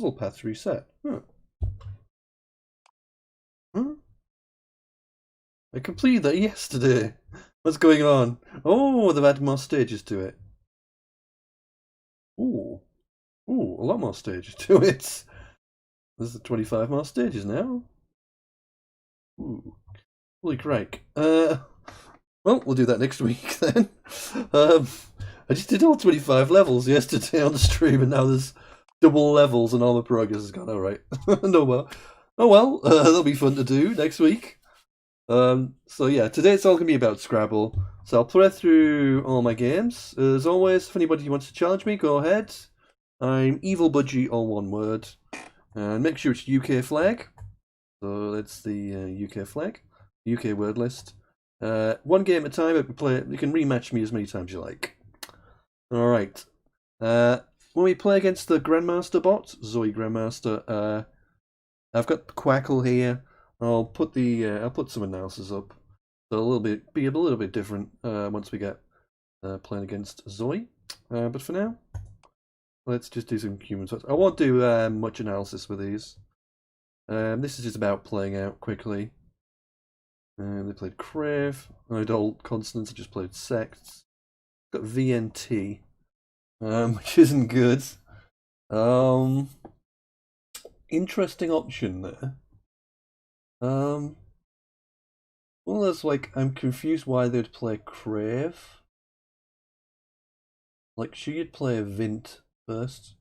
Puzzle paths reset. Huh. Huh? I completed that yesterday. What's going on? Oh, they've added more stages to it. Ooh. Ooh, a lot more stages to it. There's 25 more stages now. Ooh. Holy crike. Well, we'll do that next week then. I just did all 25 levels yesterday on the stream, and now there's double levels, and all the progress has gone. All right. No, well. Oh well, that'll be fun to do next week. So yeah, today it's all going to be about Scrabble. So I'll play through all my games. As always, if anybody wants to challenge me, go ahead. I'm Evil Budgie, all one word. And make sure it's UK flag. So that's the UK flag. UK word list. One game at a time. You can rematch me as many times as you like. Alright. When we play against the Grandmaster bot, Zoey Grandmaster, I've got Quackle here. I'll put some analysis up. So be a little bit different once we get playing against Zoey. But for now, let's just do some human touch. I won't do much analysis with these. This is just about playing out quickly. They played Crave. Adult Consonants. I just played Sects. Got VNT, which isn't good. Interesting option there. Well, that's like, I'm confused why they'd play Crave. Like, should you play a Vint first?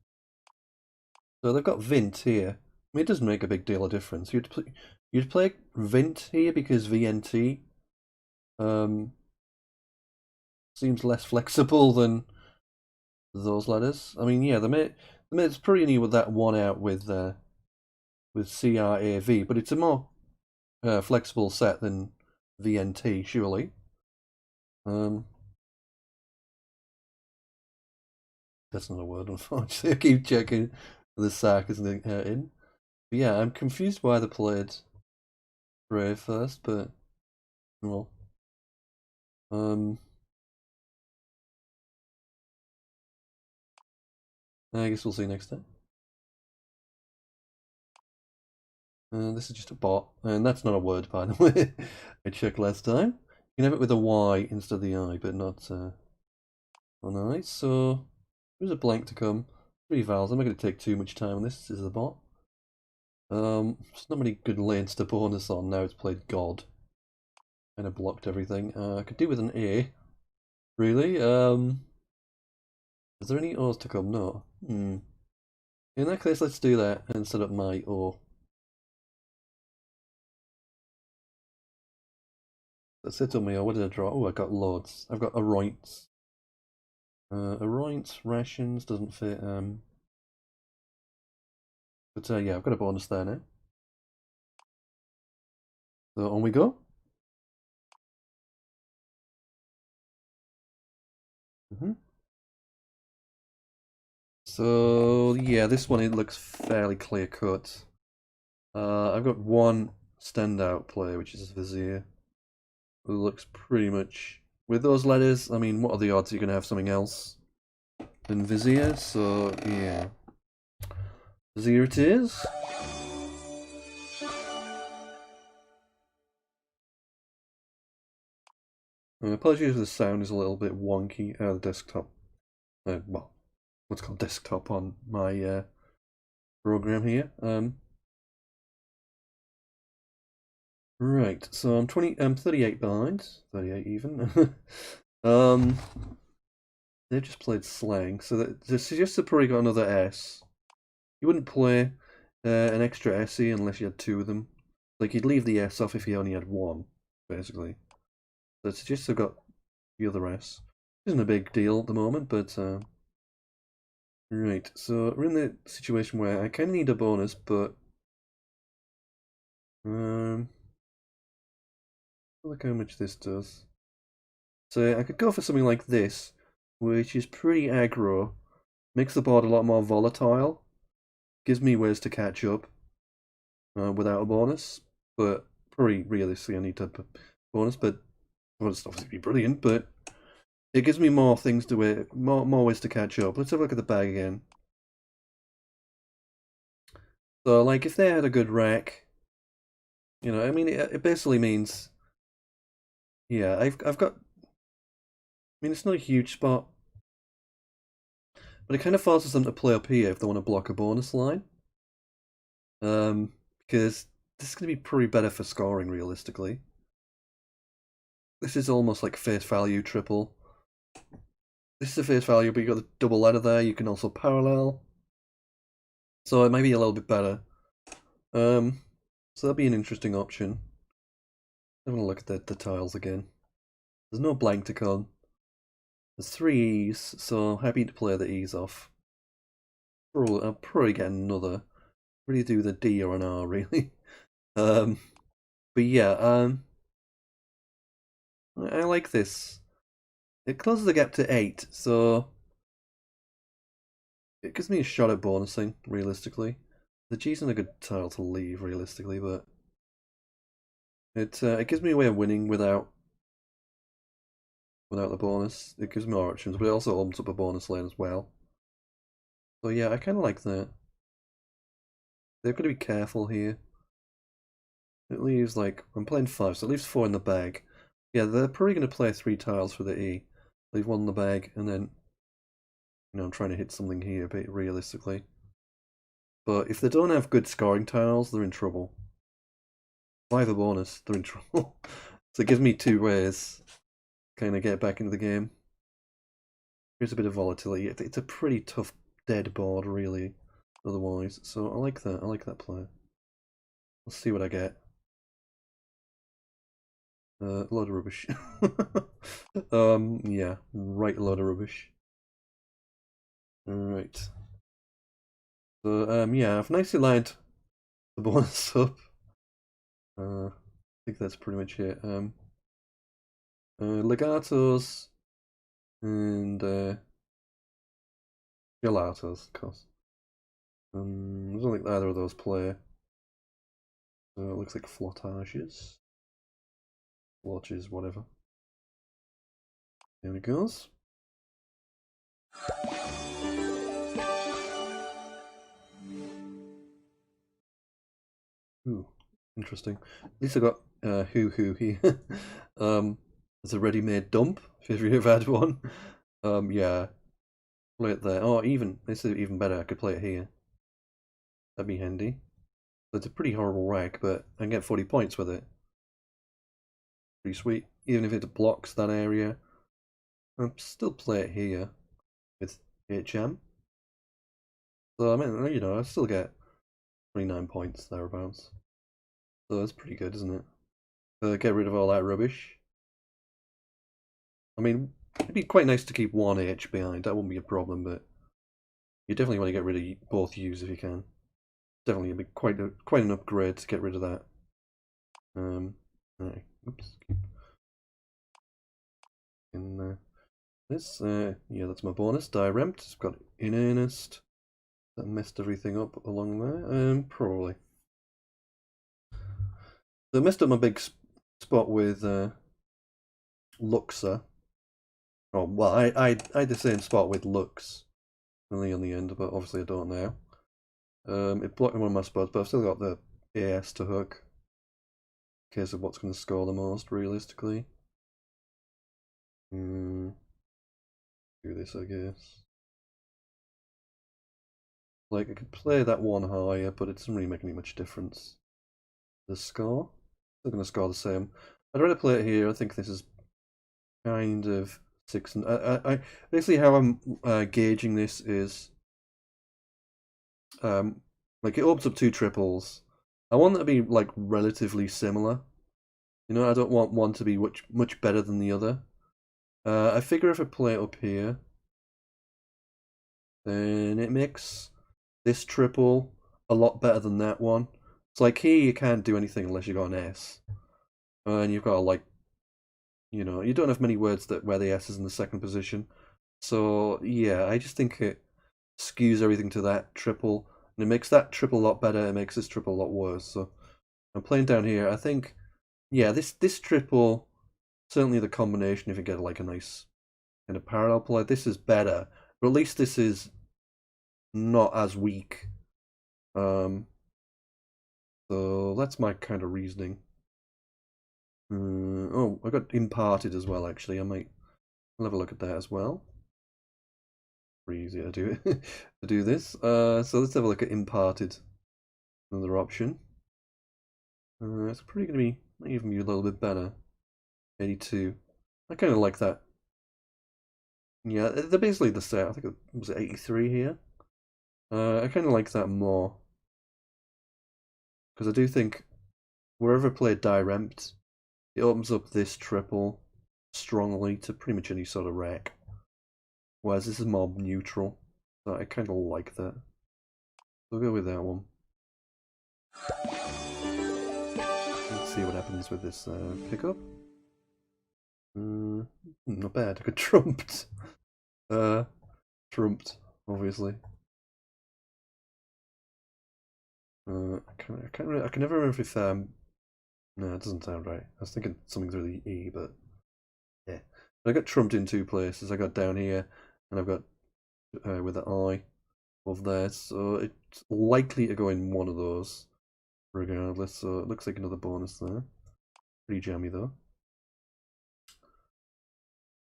So they've got Vint here. I mean, it doesn't make a big deal of difference. You'd play Vint here because VNT seems less flexible than those letters. I mean, yeah, it's pretty neat with that one out with CRAV, but it's a more flexible set than VNT, surely. That's not a word, unfortunately. I keep checking the sarcasm in. But yeah, I'm confused why they played Brave first, but well. I guess we'll see next time. This is just a bot, and that's not a word, by the way. I checked last time. You can have it with a Y instead of the I, but not an I. So there's a blank to come. 3 vowels. I'm not going to take too much time on this. This is the bot. There's not many good lanes to bonus on. Now it's played God. Kind of blocked everything. I could do with an A. Really? Is there any O's to come? No. In that case, let's do that and set up my O. Let's set up my O. What did I draw? Oh, I got loads. I've got Aroints. Aroints, rations, doesn't fit. But yeah, I've got a bonus there now. So on we go. So yeah, this one, it looks fairly clear cut. I've got one standout player, which is Vizier, who looks pretty much with those letters. I mean, what are the odds you're gonna have something else than Vizier? So yeah, Vizier it is. Apologies if the sound is a little bit wonky. The desktop, well, what's called desktop on my program here. Right, so I'm 38 behind, 38 even. They've just played slang, so that suggests they've probably got another S. You wouldn't play an extra SE unless you had 2 of them. Like, you'd leave the S off if you only had 1, basically. So it suggests they've got the other S. Isn't a big deal at the moment, but right, so we're in the situation where I kind of need a bonus, but look how much this does. So I could go for something like this, which is pretty aggro, makes the board a lot more volatile, gives me ways to catch up without a bonus, but pretty realistically I need to have a bonus, but well, it's obviously be brilliant, but it gives me more things to more ways to catch up. Let's have a look at the bag again. So, like, if they had a good rack, you know, I mean, it basically means, yeah, I've got. I mean, it's not a huge spot, but it kind of forces them to play up here if they want to block a bonus line. Because this is going to be pretty better for scoring, realistically. This is almost like face value triple. This is a face value, but you got the double ladder there. You can also parallel, so it might be a little bit better. So that'll be an interesting option. Having a look at the tiles again. There's no blank to con. There's 3 E's, so happy to play the E's off. I'll probably get another. Really do the D or an R, really. But yeah, I like this. It closes the gap to 8, so it gives me a shot at bonusing, realistically. The G's not a good tile to leave, realistically, but it gives me a way of winning without the bonus. It gives me more options, but it also opens up a bonus lane as well. So yeah, I kind of like that. They've got to be careful here. It leaves, like, I'm playing 5, so it leaves 4 in the bag. Yeah, they're probably going to play 3 tiles for the E. Leave 1 in the bag, and then, you know, I'm trying to hit something here, but realistically. But if they don't have good scoring tiles, they're in trouble. 5 a bonus, they're in trouble. So it gives me 2 ways to kind of get back into the game. Here's a bit of volatility. It's a pretty tough dead board, really, otherwise. So I like that. I like that play. Let's see what I get. A load of rubbish. Yeah, right, a load of rubbish. Alright. So, yeah, I've nicely lined the bonus up. I think that's pretty much it. Legatos and gelatos, of course. I don't think either of those play. So it looks like flottages. Flotches, whatever. There it goes. Ooh, interesting. At least I got hoo here. There's a ready-made dump if you've had one. Yeah, play it there. Oh, even this is even better. I could play it here. That'd be handy. It's a pretty horrible rack, but I can get 40 points with it. Pretty sweet. Even if it blocks that area, I'll still play it here with HM. So I mean, you know, I still get 29 points thereabouts. So that's pretty good, isn't it? Get rid of all that rubbish. I mean, it'd be quite nice to keep 1 H behind. That wouldn't be a problem, but you definitely want to get rid of both U's if you can. Definitely, it'd be quite an upgrade to get rid of that. Right. Oops. In this, yeah, that's my bonus. Direct. It's got in earnest. That messed everything up along there. Probably. So I messed up my big spot with Luxor. Oh well, I had the same spot with Lux, only on the end, but obviously I don't now. It blocked one of my spots, but I've still got the AS to hook. In case of what's going to score the most, realistically. Do this, I guess. Like, I could play that one higher, but it doesn't really make any much difference. The score? Still going to score the same. I'd rather play it here. I think this is kind of 6 and I basically how I'm gauging this is like it opens up 2 triples. I want that to be like relatively similar. You know, I don't want one to be much better than the other. I figure if I play it up here, then it makes this triple a lot better than that one. It's like here you can't do anything unless you got an S, and you've got to, like, you know, you don't have many words that where the S is in the second position. So yeah, I just think it skews everything to that triple, and it makes that triple a lot better. It makes this triple a lot worse. So I'm playing down here. I think, yeah, this triple, certainly the combination, if you get like a nice kind of parallel play, this is better. But at least this is not as weak. So that's my kind of reasoning. Oh, I got imparted as well, actually. I'll have a look at that as well. Pretty easy to do it to do this. So let's have a look at imparted. Another option. It's probably going to be might even be a little bit better. 82. I kind of like that. Yeah, they're basically the same. I think it was 83 here. I kind of like that more because I do think wherever I play dirempt, it opens up this triple strongly to pretty much any sort of rack. Whereas this is more neutral, so I kind of like that. So I'll go with that one. Let's see what happens with this pickup. Not bad. I got trumped. Trumped, obviously. I can never remember if no, it doesn't sound right. I was thinking something through the E, but yeah. I got trumped in two places. I got down here, and I've got with the I above there, so it's likely to go in one of those, regardless. So it looks like another bonus there. Pretty jammy though.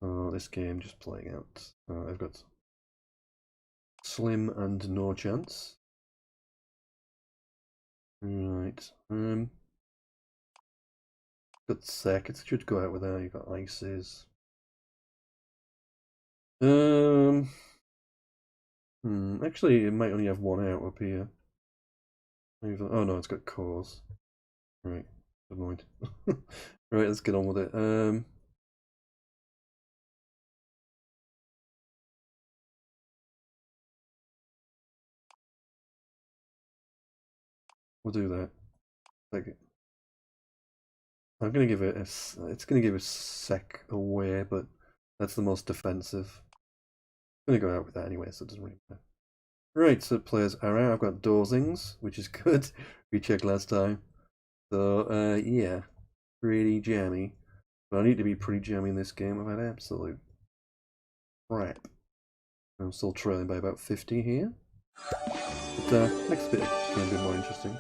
Oh, this game just playing out. I've got slim and no chance. Right. Got sec. It should go out without. You got ices. Actually, it might only have one out up here. Oh no, it's got cores. Right, never mind. Right, let's get on with it. We'll do that. Like, I'm gonna give it it's gonna give a sec away, but that's the most defensive. I'm gonna go out with that anyway, so it doesn't really matter. Right, so players are out. I've got dozings, which is good. We checked last time. So yeah, pretty jammy. But I need to be pretty jammy in this game. I've had absolute crap. I'm still trailing by about 50 here. But next bit can be a bit more interesting.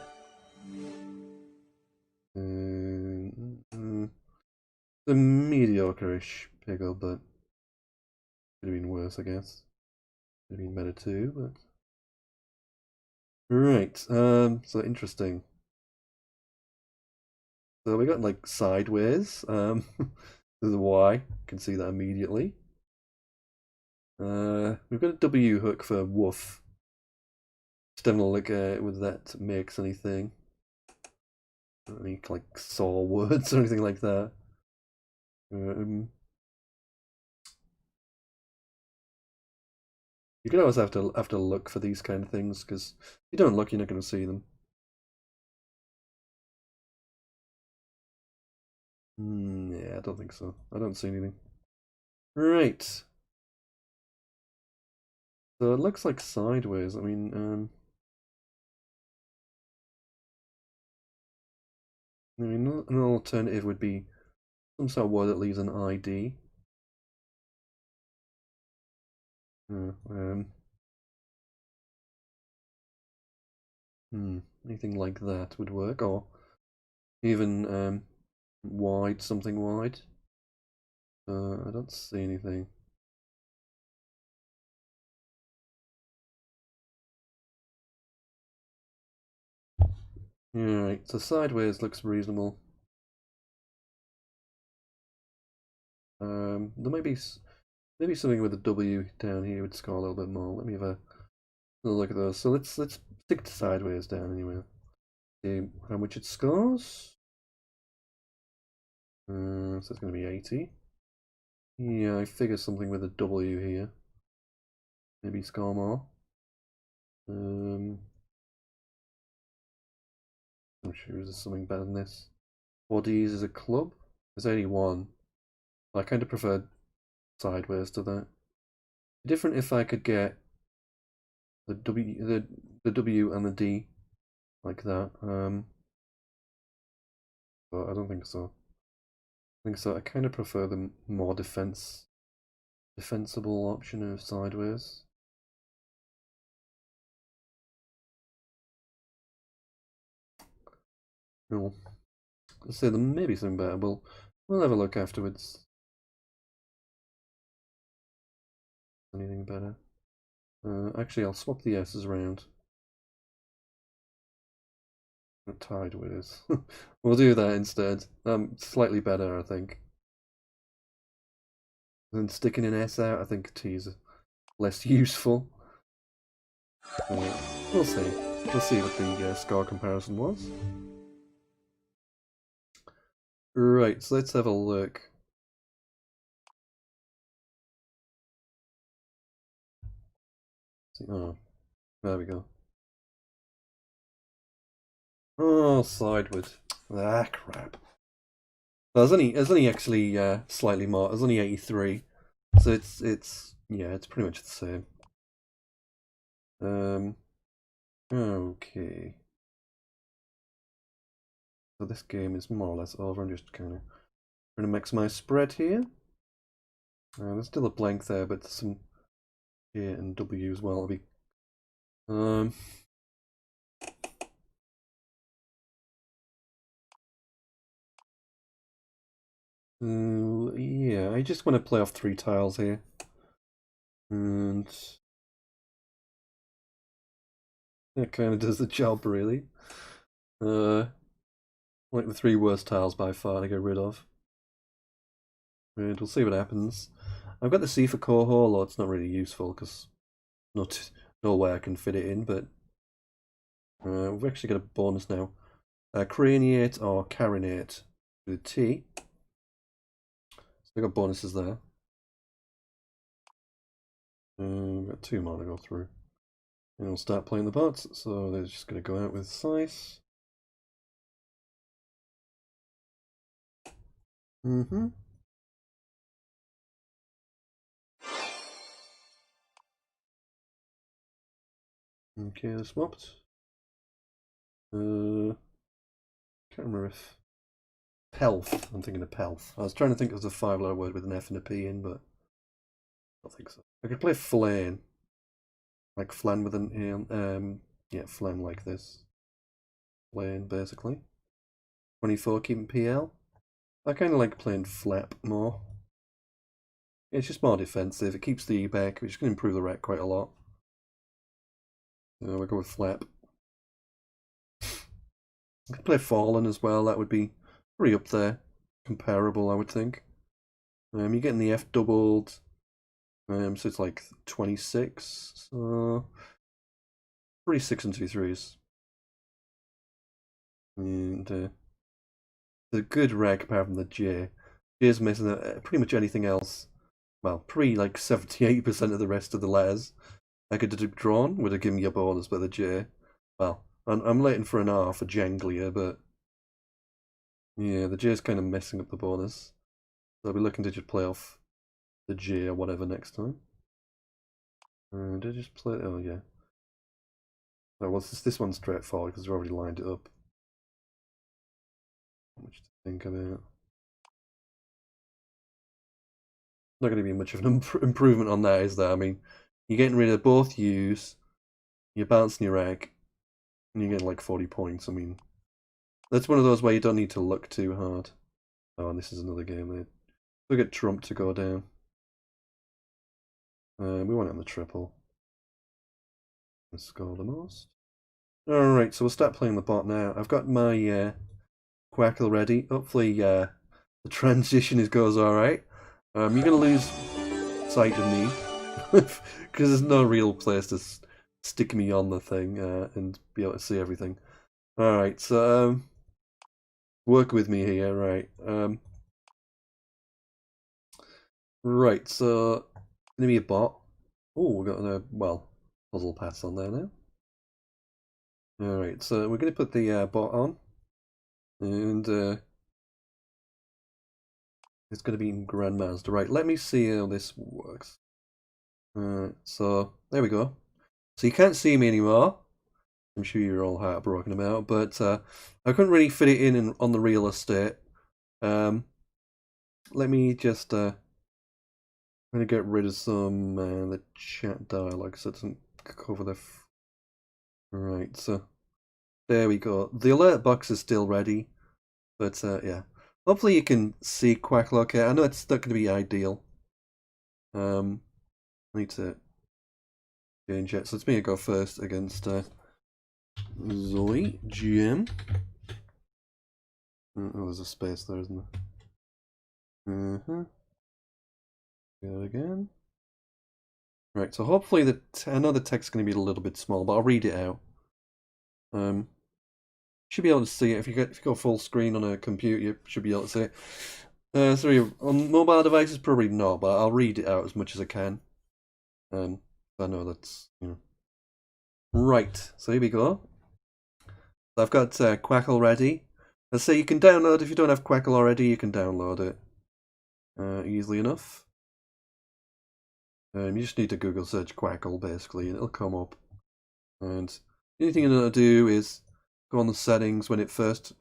The mediocre-ish pickle, but could have been worse, I guess. Could have been better too, but right. So interesting. So we got like sideways. There's a Y. You can see that immediately. We've got a W hook for woof. Just having a look at whether that makes anything. Any like saw words or anything like that. You can always have to look for these kind of things because if you don't look, you're not going to see them. Yeah, I don't think so. I don't see anything. Right. So it looks like sideways. I mean, an alternative would be some sort of word that leaves an ID. Anything like that would work, or even wide, something wide. I don't see anything. Alright, so sideways looks reasonable. There may be maybe something with a W down here would score a little bit more. Let me have a look at those. So let's stick to sideways down anyway. See how much it scores. So it's going to be 80. Yeah, I figure something with a W here. Maybe score more. I'm sure there's something better than this. Bodies is a club. There's only one. I kind of prefer sideways to that. Different if I could get the W and the D like that. But I don't think so. I think so. I kind of prefer the more defensible option of sideways. Well, let's say there may be something better. We'll have a look afterwards. Anything better? Actually, I'll swap the S's around. Tied with. We'll do that instead. Slightly better, I think. Than sticking an S out, I think T is less useful. We'll see. We'll see what the score comparison was. Right, so let's have a look. Oh, there we go. Oh, sideward. Ah, crap. Well, there's only actually slightly more. There's only 83, so it's yeah, it's pretty much the same. Okay. So this game is more or less over. I'm just kind of going to maximize spread here. There's still a blank there, but some A and W as well. Yeah, I just want to play off 3 tiles here. And that kind of does the job, really. Like the 3 worst tiles by far to get rid of. And we'll see what happens. I've got the C for core hole, or it's not really useful because no way I can fit it in, but we've actually got a bonus now. Craniate or carinate with T. So I got bonuses there. We've got 2 more to go through. And we'll start playing the bots, so they're just going to go out with Sice. Okay, I swapped. Can't remember if Pelf. I'm thinking of Pelf. I was trying to think of a 5-letter word with an F and a P in, but I don't think so. I could play Flan, like Flan with an yeah, Flan like this. Flan basically. 24 keeping PL. I kind of like playing Flap more. It's just more defensive. It keeps the E back, which can improve the rack quite a lot. We'll go with Flap. I could play Fallen as well. That would be pretty up there. Comparable, I would think. You're getting the F doubled. So it's like 26. So 36 and 2 threes. And the good rack apart from the J. J's missing pretty much anything else. Well, pretty like 78% of the rest of the letters. I could have drawn, would have given you a bonus, but the J. Well, I'm waiting for an R for Janglier, but yeah, the J is kind of messing up the bonus. So I'll be looking to just play off the J or whatever next time. Did I just play? Oh yeah. Oh, well, this one's straightforward because we've already lined it up. Not much to think about. Not going to be much of an improvement on that, is there? I mean, you're getting rid of both U's, you're bouncing your egg, and you're getting like 40 points. I mean, that's one of those where you don't need to look too hard. Oh, and this is another game there. We get Trump to go down. We want it on the triple. And score the most. Alright, so we'll start playing the bot now. I've got my Quackle ready. Hopefully the transition goes alright. You're going to lose sight of me because there's no real place to stick me on the thing and be able to see everything. Alright, so work with me here, right. Right, so gonna be a bot. Oh, we've got a puzzle pass on there now. Alright, so we're gonna put the bot on. And it's gonna be in Grandmaster. Right, let me see how this works. So there we go. So you can't see me anymore. I'm sure you're all heartbroken about, but I couldn't really fit it in on the real estate. Let me just I'm gonna get rid of some the chat dialogue so it doesn't cover the. Right, so There we go. The alert box is still ready, but yeah. Hopefully you can see Quackle okay. I know it's not going to be ideal. I need to change it. So it's me to go first against Zoey, GM. Oh, there's a space there, isn't there? Go again. Right, so hopefully I know the text is going to be a little bit small, but I'll read it out. Should be able to see it if you go full screen on a computer. You should be able to see it. Sorry, on mobile devices probably not, but I'll read it out as much as I can. I know that's right. So here we go. I've got Quackle ready. Let's say you can download. If you don't have Quackle already, you can download it easily enough. You just need to Google search Quackle basically, and it'll come up. And the only thing you need to do is go on the settings when you first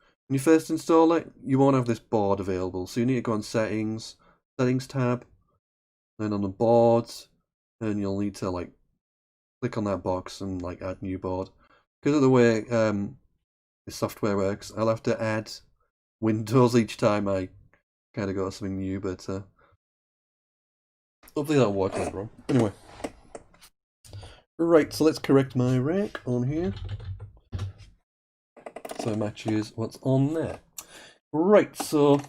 install it. You won't have this board available, so you need to go on settings tab, then on the boards, and you'll need to like click on that box and like add new board. Because of the way the software works, I'll have to add windows each time I kind of go to something new, but hopefully that'll work out wrong. Anyway, right, so let's correct my rec on here. So it matches what's on there. Right, so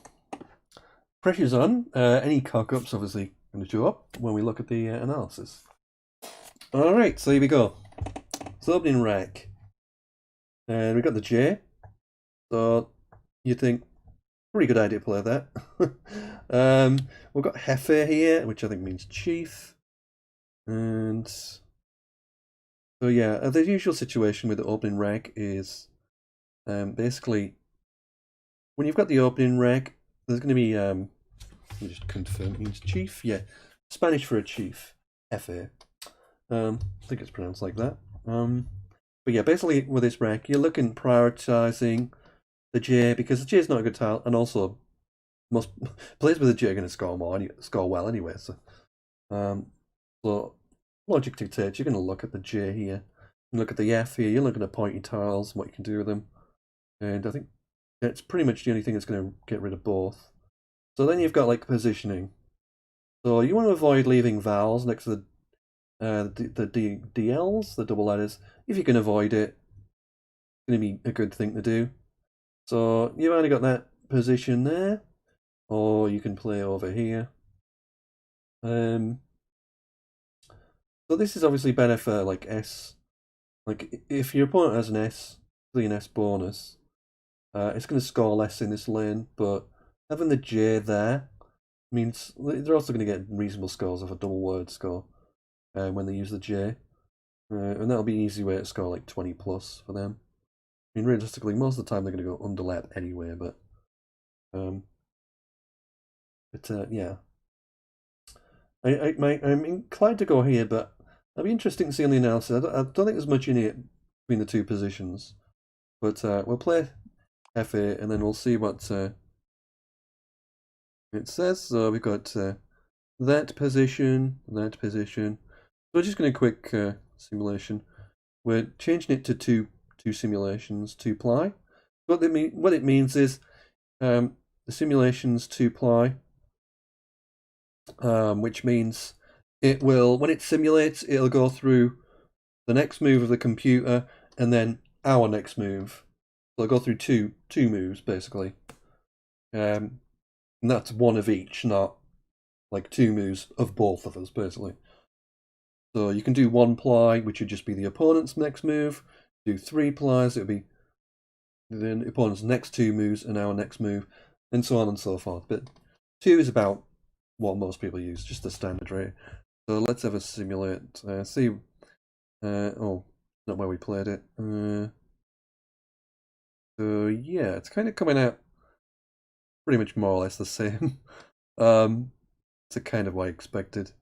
pressure's on. Any cock-ups obviously going to show up when we look at the analysis. Alright, so here we go. So opening rec. And we've got the J. So you think, pretty good idea to play that. We've got Hefe here, which I think means chief. And so yeah, the usual situation with the opening rec is basically when you've got the opening rec, there's going to be let me just confirm it means chief. Yeah, Spanish for a chief. Hefe. I think it's pronounced like that. But yeah, basically with this rec, you're looking prioritizing the J because the J is not a good tile, and also most players with the J are going to score well anyway. So, so logic dictates you're going to look at the J here, and look at the F here. You're looking at pointy tiles, what you can do with them, and I think it's pretty much the only thing that's going to get rid of both. So then you've got like positioning. So you want to avoid leaving vowels next to the DLs, the double letters. If you can avoid it, it's going to be a good thing to do. So you've only got that position there, or you can play over here. So this is obviously better for like S. Like if your opponent has an S, an S bonus, it's going to score less in this lane, but having the J there means they're also going to get reasonable scores of a double word score when they use the J. And that'll be an easy way to score like 20 plus for them. I mean, realistically, most of the time they're going to go underlap anyway, but yeah. I'm inclined to go here, but it'll be interesting to see on the analysis. I don't think there's much in it between the two positions, but we'll play FA and then we'll see what it says. So we've got that position. So we're just going to quick simulation. We're changing it to two simulations, 2 ply. What it means is the simulations 2 ply, which means it will, when it simulates, it'll go through the next move of the computer and then our next move. So it'll go through two moves basically, and that's one of each, not like 2 moves of both of us basically. So you can do 1 ply, which would just be the opponent's next move. Do 3 plies, it would be the opponent's next 2 moves and our next move, and so on and so forth. But 2 is about what most people use, just the standard rate. So let's have a simulate. See. Oh, not where we played it. So yeah, it's kind of coming out pretty much more or less the same. It's kind of what I expected.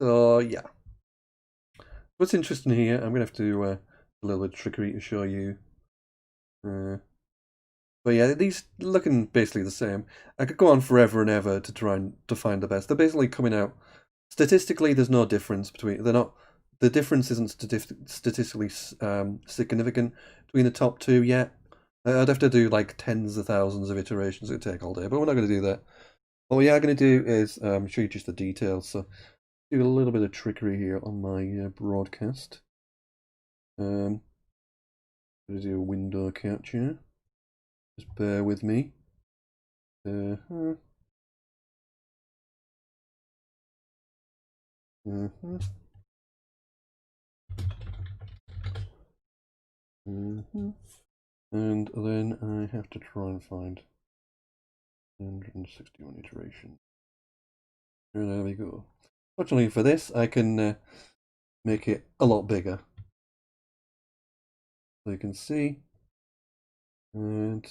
So yeah. What's interesting here, I'm gonna have to do a little bit of trickery to show you. But yeah, these looking basically the same. I could go on forever and ever to try and find the best. They're basically coming out. Statistically, there's no difference between. They're not the difference isn't statistically significant between the top two yet. I'd have to do like tens of thousands of iterations. It would take all day, but we're not going to do that. What we are going to do is show you just the details. So do a little bit of trickery here on my broadcast. I'm going to do a window capture. Just bear with me. And then I have to try and find 161 iterations. And there we go. Fortunately for this, I can make it a lot bigger. So you can see. And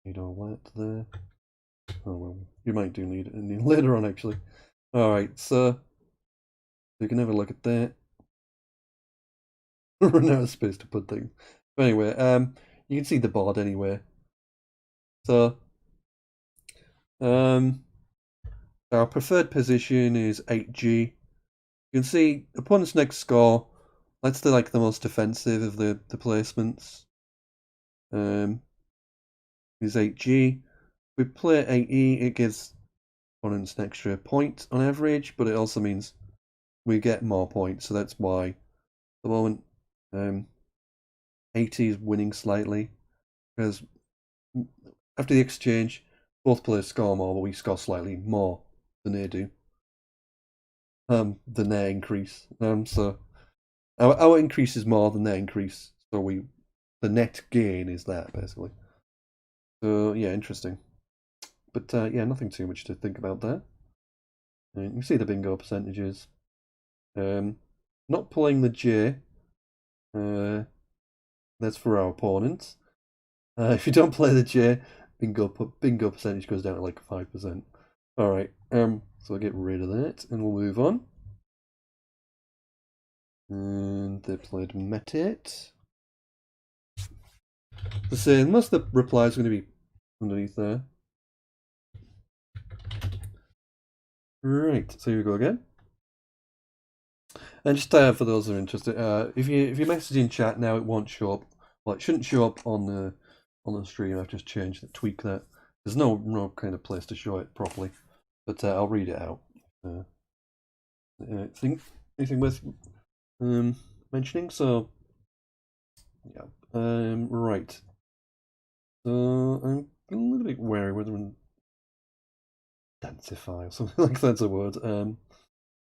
need all that there. Oh well, you might do need it later on actually. Alright, so you can have a look at that. Run out of space to put things. But anyway, you can see the board anyway. So our preferred position is 8G. You can see opponent's next score. That's the most defensive of the placements. Is 8G. We play 8E, it gives opponents an extra point on average, but it also means we get more points, so that's why at the moment 80 is winning slightly, because after the exchange both players score more, but we score slightly more than they do, than their increase. So our increase is more than their increase, so the net gain is that basically. So yeah, interesting. But yeah, nothing too much to think about there. And you can see the bingo percentages. Not pulling the J. That's for our opponents. If you don't play the J, bingo percentage goes down to like 5%. All right. So I'll get rid of that, and we'll move on. And they played Metit. The same. Most of the replies are going to be underneath there. Right, so here we go again. And just for those who are interested, if you message in chat now, it won't show up. Well, it shouldn't show up on the stream. I've just changed it, tweaked that. There's no kind of place to show it properly, but I'll read it out. Anything worth mentioning? So yeah, right. So I'm a little bit wary whether densify or something like that's a word. I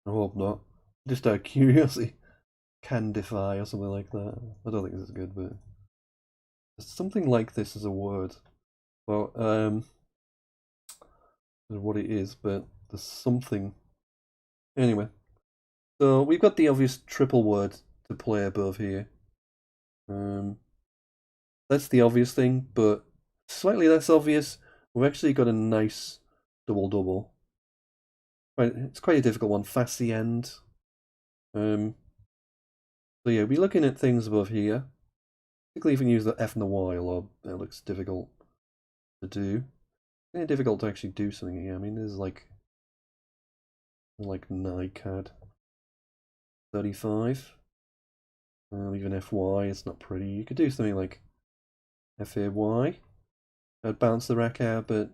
hope not. Just out of curiosity, candify or something like that. I don't think this is good, but something like this is a word. Well, I don't know what it is, but there's something. Anyway, so we've got the obvious triple word to play above here. That's the obvious thing, but slightly less obvious. We've actually got a nice double. It's quite a difficult one. Facient. So yeah, we're looking at things above here. Particularly if you can use the F and the Y, although it looks difficult to do. It's kind of difficult to actually do something here. I mean, there's like NICAD 35. Even FY, it's not pretty. You could do something like FAY. I'd bounce the rack out, but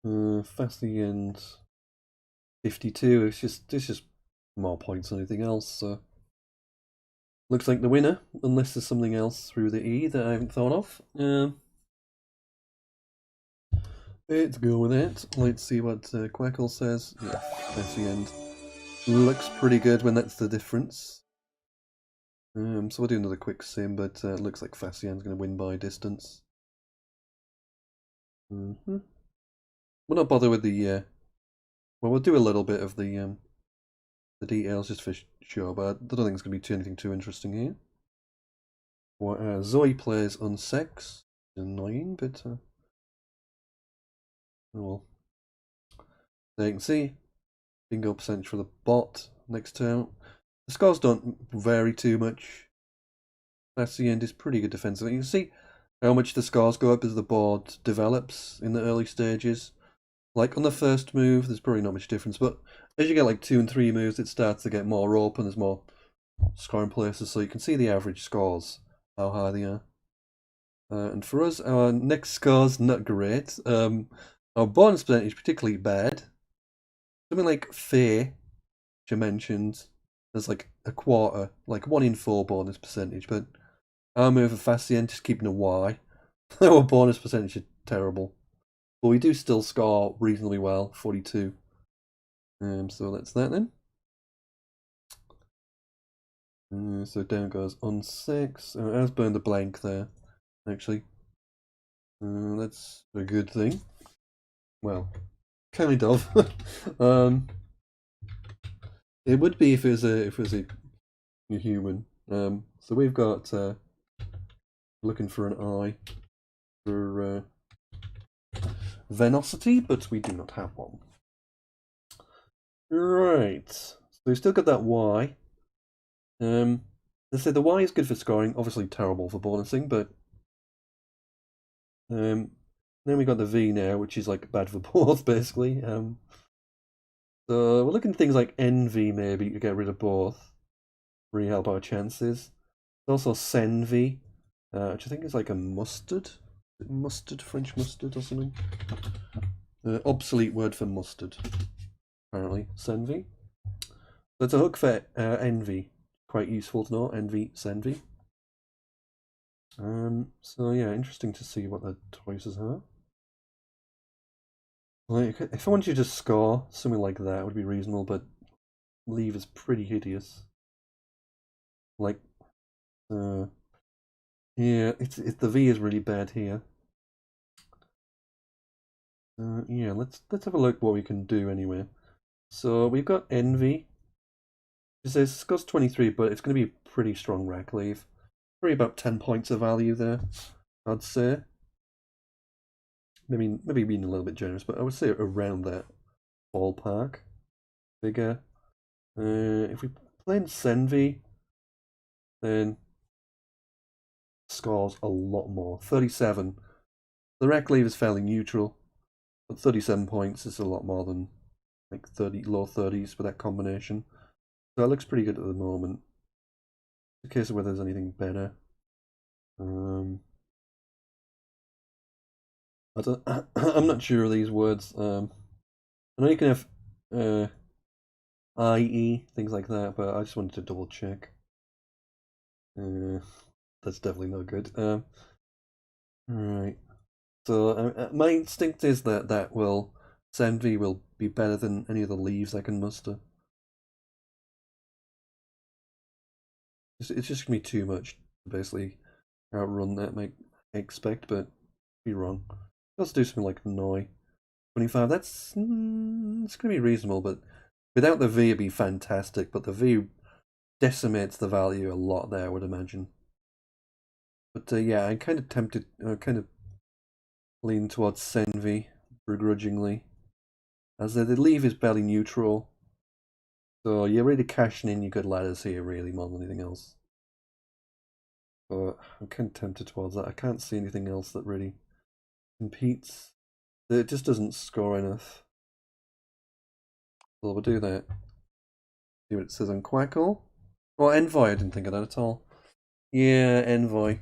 Facient 52. It's just more points than anything else. So looks like the winner, unless there's something else through the E that I haven't thought of. Let's go with it. Let's see what Quackle says. Yeah, Facient looks pretty good when that's the difference. So we'll do another quick sim, but it looks like Facien's going to win by distance. We'll not bother with the. Well, we'll do a little bit of the details just for sure, but I don't think it's going to be anything too interesting here. Zoey plays unsex. Annoying, but oh well. There you can see bingo percentage for the bot next turn. The scores don't vary too much. That's the end. Is pretty good defensively. You can see how much the scores go up as the board develops in the early stages. Like on the first move, there's probably not much difference, but as you get like 2 and 3 moves, it starts to get more open. There's more scoring places, so you can see the average scores, how high they are. And for us, our next score's not great. Our bonus percentage particularly bad. Something like Fae, which I mentioned, there's like a quarter, like 1 in 4 bonus percentage, but our move of Fascient is keeping a Y. Our bonus percentage is terrible. But we do still score reasonably well, 42. So that's that then. So down goes on 6. I was burned a blank there, actually. That's a good thing. Well, kind of. It would be if it was a human. So we've got looking for an eye for Venosity, but we do not have one. Right. So we've still got that Y. Let's say the Y is good for scoring, obviously terrible for bonusing, but then we got the V now, which is like bad for both, basically. So we're looking at things like Envy maybe to get rid of both. Really help our chances. There's also Senvy, which I think is like a mustard. Mustard, French mustard or something. Obsolete word for mustard, apparently. Senvy. That's a hook for Envy. Quite useful to know. Envy, Senvy. So yeah, interesting to see what the choices are. Like, if I wanted you to score, something like that would be reasonable, but leave is pretty hideous. Like, yeah, it's the V is really bad here. Yeah, let's have a look what we can do anyway. So we've got Envy. It says scores 23, but it's going to be a pretty strong rack leave. Probably about 10 points of value there, I'd say. Maybe being a little bit generous, but I would say around that ballpark figure. If we play in Senvy, then scores a lot more. 37. The rack leave is fairly neutral, but 37 points is a lot more than like 30 low 30s for that combination. So it looks pretty good at the moment. In case of whether there's anything better. I'm not sure of these words. I know you can have IE, things like that, but I just wanted to double check. That's definitely not good. Right. So my instinct is that Senvy will be better than any of the leaves I can muster. It's just gonna be too much to basically outrun that I expect, but be wrong. Let's do something like Noi. 25, that's it's gonna be reasonable, but without the V it'd be fantastic, but the V decimates the value a lot there, I would imagine. But yeah, I'm kind of tempted, kind of lean towards Senvy, begrudgingly. As the leave is barely neutral, so you're really cashing in your good ladders here, really, more than anything else. But I'm kind of tempted towards that. I can't see anything else that really competes. It just doesn't score enough. So we'll do that. See what it says on Quackle. Oh, Envoy, I didn't think of that at all. Yeah, Envoy.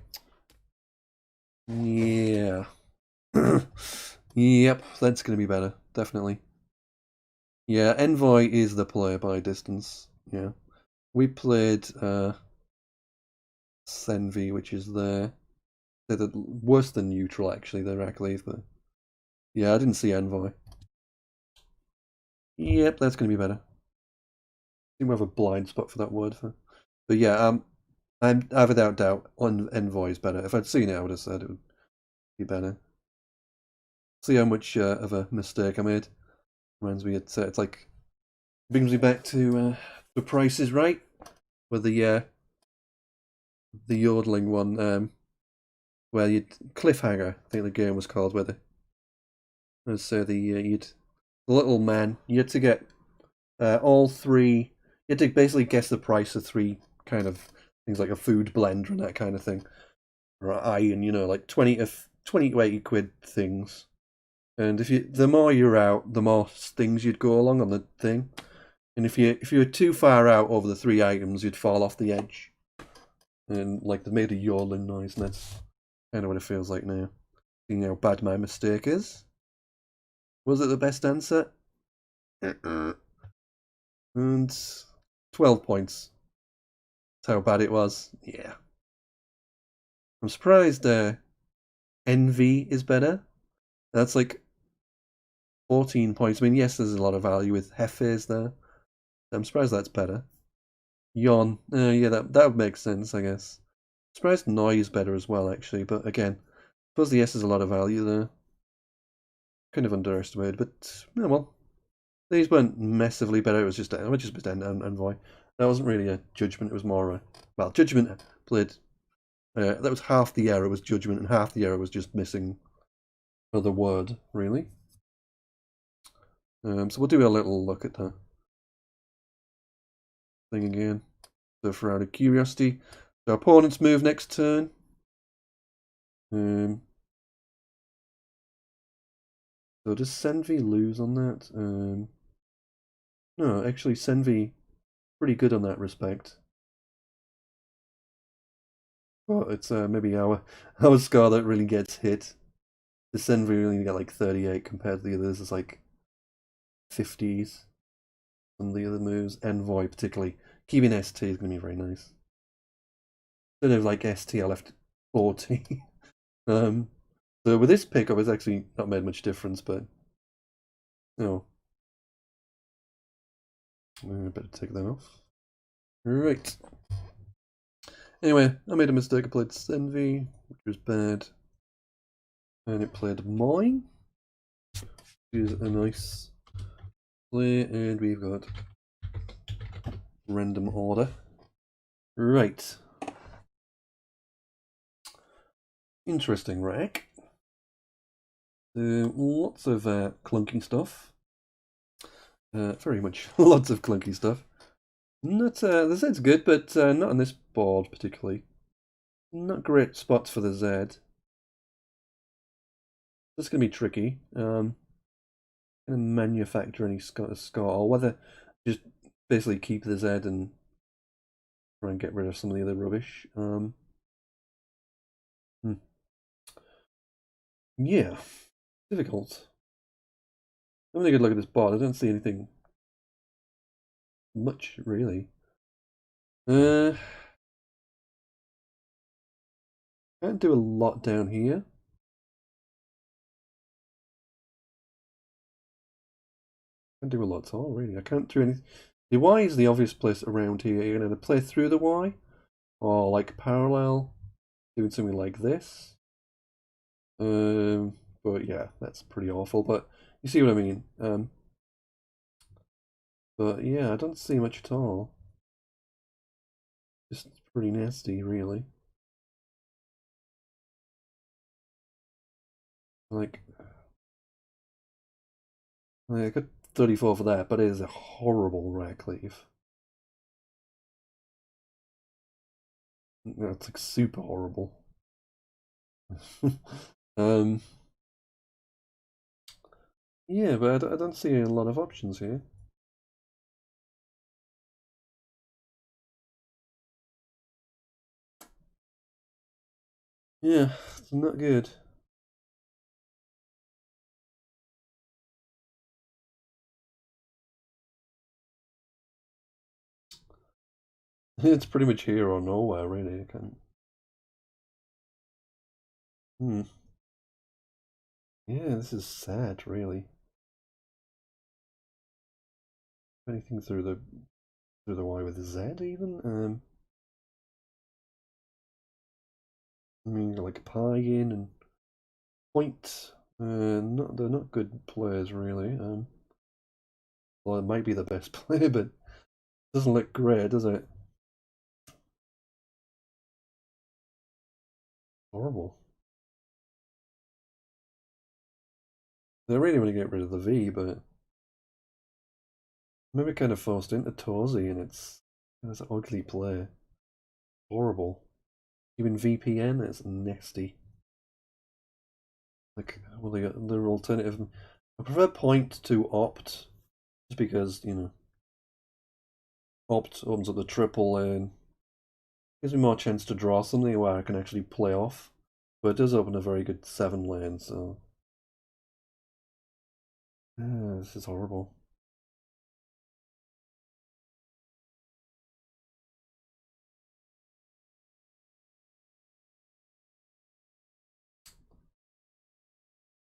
Yeah. Yep, that's going to be better, definitely. Yeah, Envoy is the player by distance. Yeah. We played Senvy, which is there. They're worse than neutral, actually, they're actually. But yeah, I didn't see Envoy. Yep, that's going to be better. I think we have a blind spot for that word. But yeah, I have without doubt on Envoy is better. If I'd seen it, I would have said it would be better. See how much of a mistake I made. Reminds me, it's like brings me back to The Price is Right, with the yodeling one, where you'd Cliffhanger, I think the game was called, where the little man, you had to get all three. You had to basically guess the price of three kind of things, like a food blender and that kind of thing, or iron, like 20 to 80 quid things. And the more you're out, the more things you'd go along on the thing. And if you were too far out over the 3 items, you'd fall off the edge. And like they made a yodeling noise, and that's kind of what it feels like now. Seeing how bad my mistake is. Was it the best answer? And 12 points. That's how bad it was. Yeah. I'm surprised Envy is better. That's like 14 points. I mean, yes, there's a lot of value with Hefes there. I'm surprised that's better. Yawn. Yeah, that would make sense, I guess. I'm surprised Noi is better as well, actually. But again, I suppose the S is a lot of value there. Kind of underestimated, but yeah, well. These weren't massively better. It was just Envoy. That wasn't really a judgment. It was more a well, judgment played. That was half the error was judgment, and half the error was just missing another word, really. So we'll do a little look at the thing again. So for out of curiosity, the opponent's move next turn. So does Senvi lose on that? No, actually Senvi pretty good on that respect. But it's maybe our score that really gets hit. The Senvi really got like 38 compared to the others. It's like 50s. Some of the other moves. Envoy particularly. Keeping ST is going to be very nice. Instead of like ST, I left 40. So with this pickup, it's actually not made much difference, but no. I better take that off. Right. Anyway, I made a mistake. I played Senvi, which was bad. And it played mine, which is a nice play. And we've got random order. Right. Interesting rack. Lots of clunky stuff. Very much lots of clunky stuff. Not the Z's good, but not on this board particularly. Not great spots for the Z. That's going to be tricky. Going to manufacture any score, or whether just basically keep the Z and try and get rid of some of the other rubbish. Yeah, difficult. I'm having a good look at this board. I don't see anything much really. Can't do a lot down here. Can't do a lot at all, really. I can't do anything. The Y is the obvious place around here. You're going to play through the Y, or like parallel, doing something like this. But yeah, that's pretty awful. But you see what I mean. But yeah, I don't see much at all. Just pretty nasty, really. Like I got 34 for that, but it is a horrible rack leave. It's like super horrible. Yeah, but I don't see a lot of options here. Yeah, it's not good. It's pretty much here or nowhere, really. I can't. Yeah, this is sad, really. Anything through the Y with Z even? I mean, like Pi in and Point. They're not good players, really. Well, it might be the best player, but it doesn't look great, does it? Horrible. They really want to get rid of the V, but maybe kind of forced into Torzy, and it's an ugly play. Horrible. Even VPN is nasty. Like, well, they got their alternative. I prefer Point to Opt, just because, you know, Opt opens up the triple lane. Gives me more chance to draw something where I can actually play off. But it does open a very good 7 lane, so... this is horrible.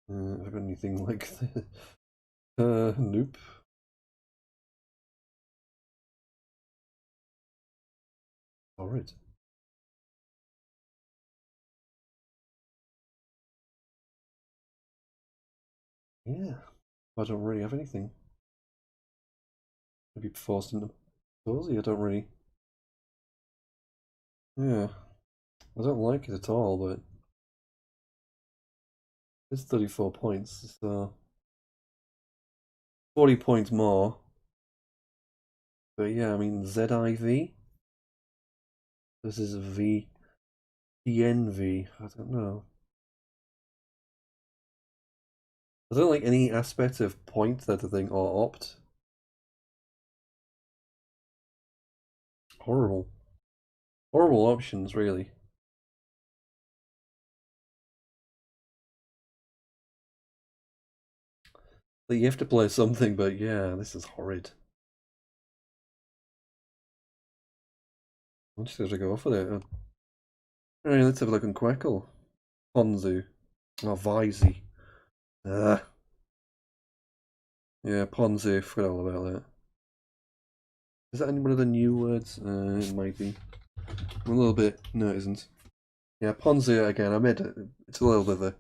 Have I got anything like this? Nope. Alright. Yeah. I don't really have anything. Maybe forced into Zoey, I don't really... Yeah. I don't like it at all, but... It's 34 points, so... 40 points more. But yeah, I mean, ZIV? This is PNV. I don't know. I don't like any aspect of point that I think or opt. Horrible. Horrible options, really. Like, you have to play something, but yeah, this is horrid. I'm just going to go for it. Alright, let's have a look on Quackle. Ponzu. Oh, Visey. Yeah, Ponzu, forgot all about that. Is that any one of the new words? It might be. A little bit. No, it isn't. Yeah, Ponzu again. I made it. It's a little bit of a.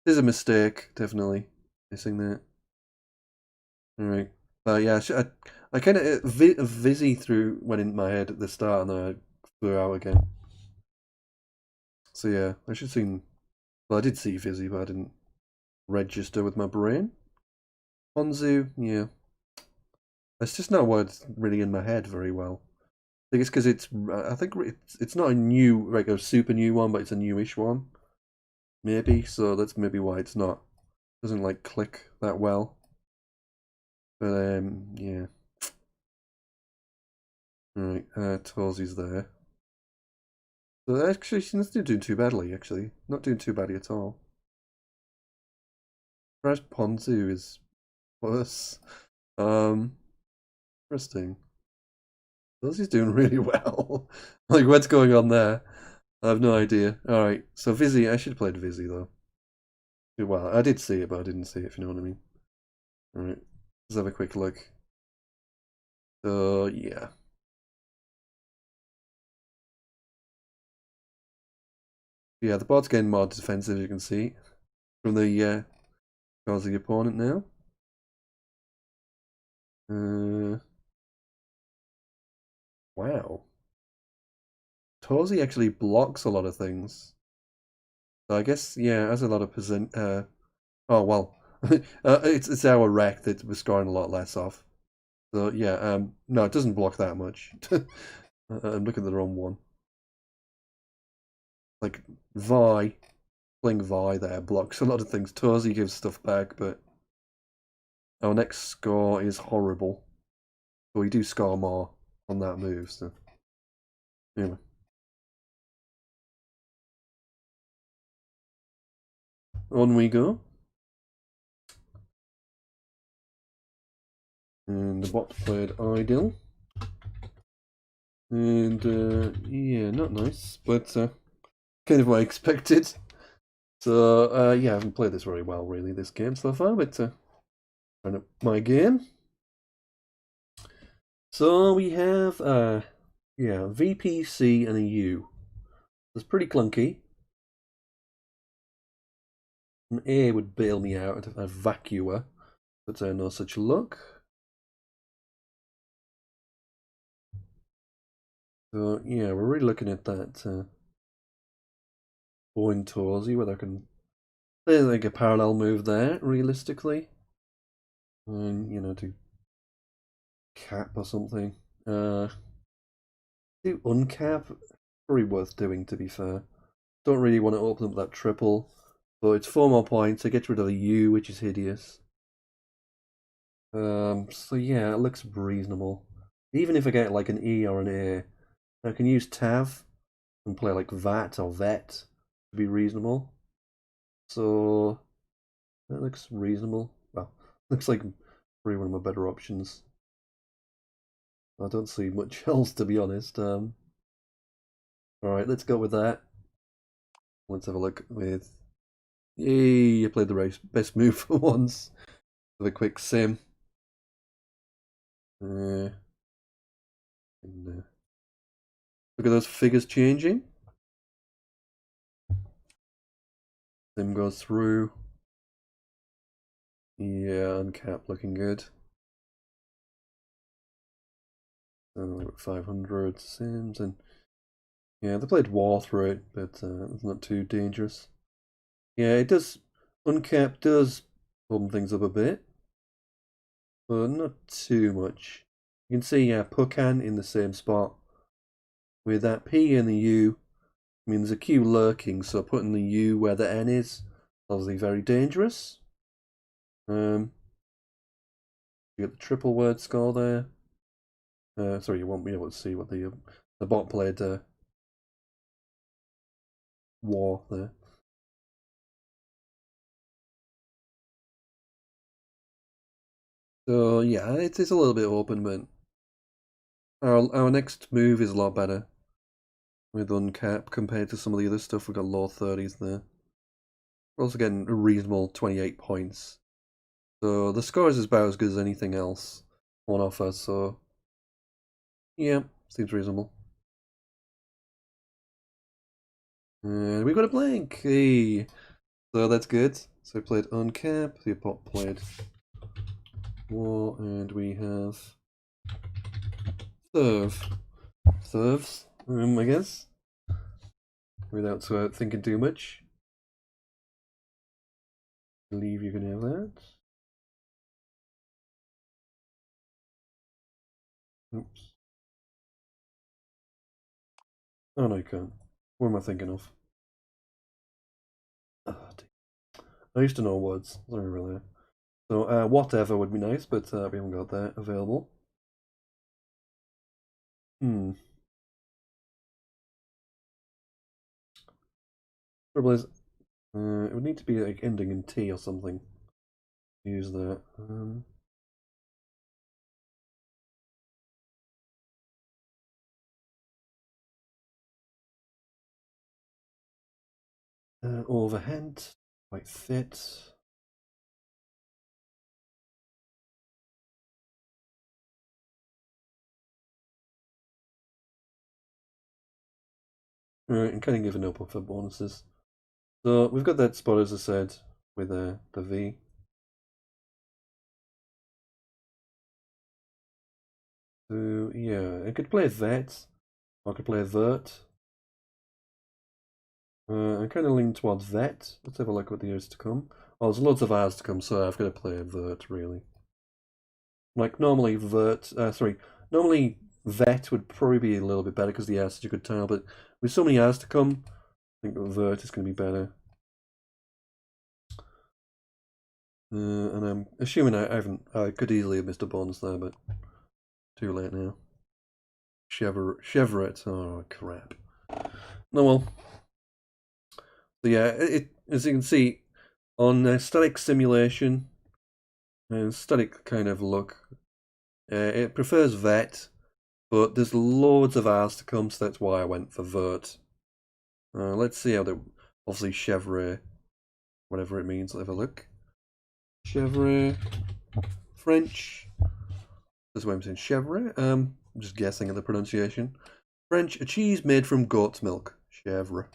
There's a mistake, definitely. Missing that. Alright. Yeah, I kind of. Vizzy through went in my head at the start and then I flew out again. So yeah, I should have seen. Well, I did see Vizzy, but I didn't register with my brain. Ponzu, yeah. It's just not what's really in my head very well. I think it's because it's. I think it's not a new, like a super new one, but it's a newish one. Maybe so. That's maybe why it's not doesn't like click that well. But yeah. Right, Torsey's there. So actually, she's not doing too badly. Actually, not doing too badly at all. Crash Ponzu is worse. Interesting. Torsey's doing really well. Like, what's going on there? I have no idea. Alright, so Vizzy, I should have played Vizzy though. Well, I did see it, but I didn't see it, if you know what I mean. Alright, let's have a quick look. So, yeah. Yeah, the board's getting more defensive, you can see, from the cards of the opponent now. Wow. Torsey actually blocks a lot of things. So I guess, yeah, has a lot of percent. Oh, well, it's our wreck that we're scoring a lot less off. So, yeah, no, it doesn't block that much. I'm looking at the wrong one. Like, playing Vi there blocks a lot of things. Torsey gives stuff back, but our next score is horrible. But we do score more on that move, so anyway. On we go. And the bot played Ideal. And yeah, not nice, but kind of what I expected. So yeah, I haven't played this very well really this game so far, but trying up my game. So we have yeah, VPC and a U. It's pretty clunky. An A would bail me out, a vacuer, but no such luck. So yeah, we're really looking at that Bowen Torsey, whether I can play like a parallel move there, realistically. And, you know, do cap or something. Do uncap, probably worth doing to be fair. Don't really want to open up that triple, but it's 4 more points. It gets rid of the U, which is hideous. So yeah, it looks reasonable. Even if I get like an E or an A, I can use Tav and play like Vat or Vet to be reasonable. So that looks reasonable. Well, looks like probably one of my better options. I don't see much else, to be honest. All right, let's go with that. Let's have a look with. Yay! I played the race best move for once. Have a quick sim. And, look at those figures changing. Sim goes through. Yeah, uncap looking good. 500 sims, and yeah, they played war through it, but it's not too dangerous. Yeah, it does. Uncap does bum things up a bit, but not too much. You can see Pukan in the same spot with that P and the U. I mean, there's a Q lurking, so putting the U where the N is obviously very dangerous. You get the triple word score there. Sorry, you won't be able to see what the bot played war there. So yeah, it is a little bit open, but our next move is a lot better with uncap compared to some of the other stuff. We've got low 30s there. We're also getting a reasonable 28 points. So the score is about as good as anything else on offer, so yeah, seems reasonable. And we got a blank! Hey! So that's good. So we played uncap, the bot played war, and we have serve. Serves, I guess. Without thinking too much. I believe you can have that. Oops. Oh no, you can't. What am I thinking of? Oh, I used to know words. Sorry, really. So whatever would be nice, but we haven't got that available. Trouble is, it would need to be like ending in T or something. Use that. Overhead, quite fit. Right, I'm kind of giving up for bonuses. So we've got that spot, as I said, with the V. So yeah, I could play a vet, or I could play a vert. I'm kind of leaning towards vet. Let's have a look what the years to come. Oh, there's loads of hours to come, so I've got to play a vert, really. Like, normally normally vet would probably be a little bit better because the hours such a good tile, but with so many hours to come, I think vert is going to be better. And I'm assuming I could easily have missed a bonus there, but too late now. Chevrolet, oh crap. No, well. So yeah, as you can see, on static simulation and static kind of look, it prefers vet, but there's loads of hours to come, so that's why I went for vert. Let's see how the obviously Chevrolet, whatever it means. Let's have a look. Chevrolet, French. That's what I'm saying. Chevrolet. I'm just guessing at the pronunciation. French, a cheese made from goat's milk. Chèvre.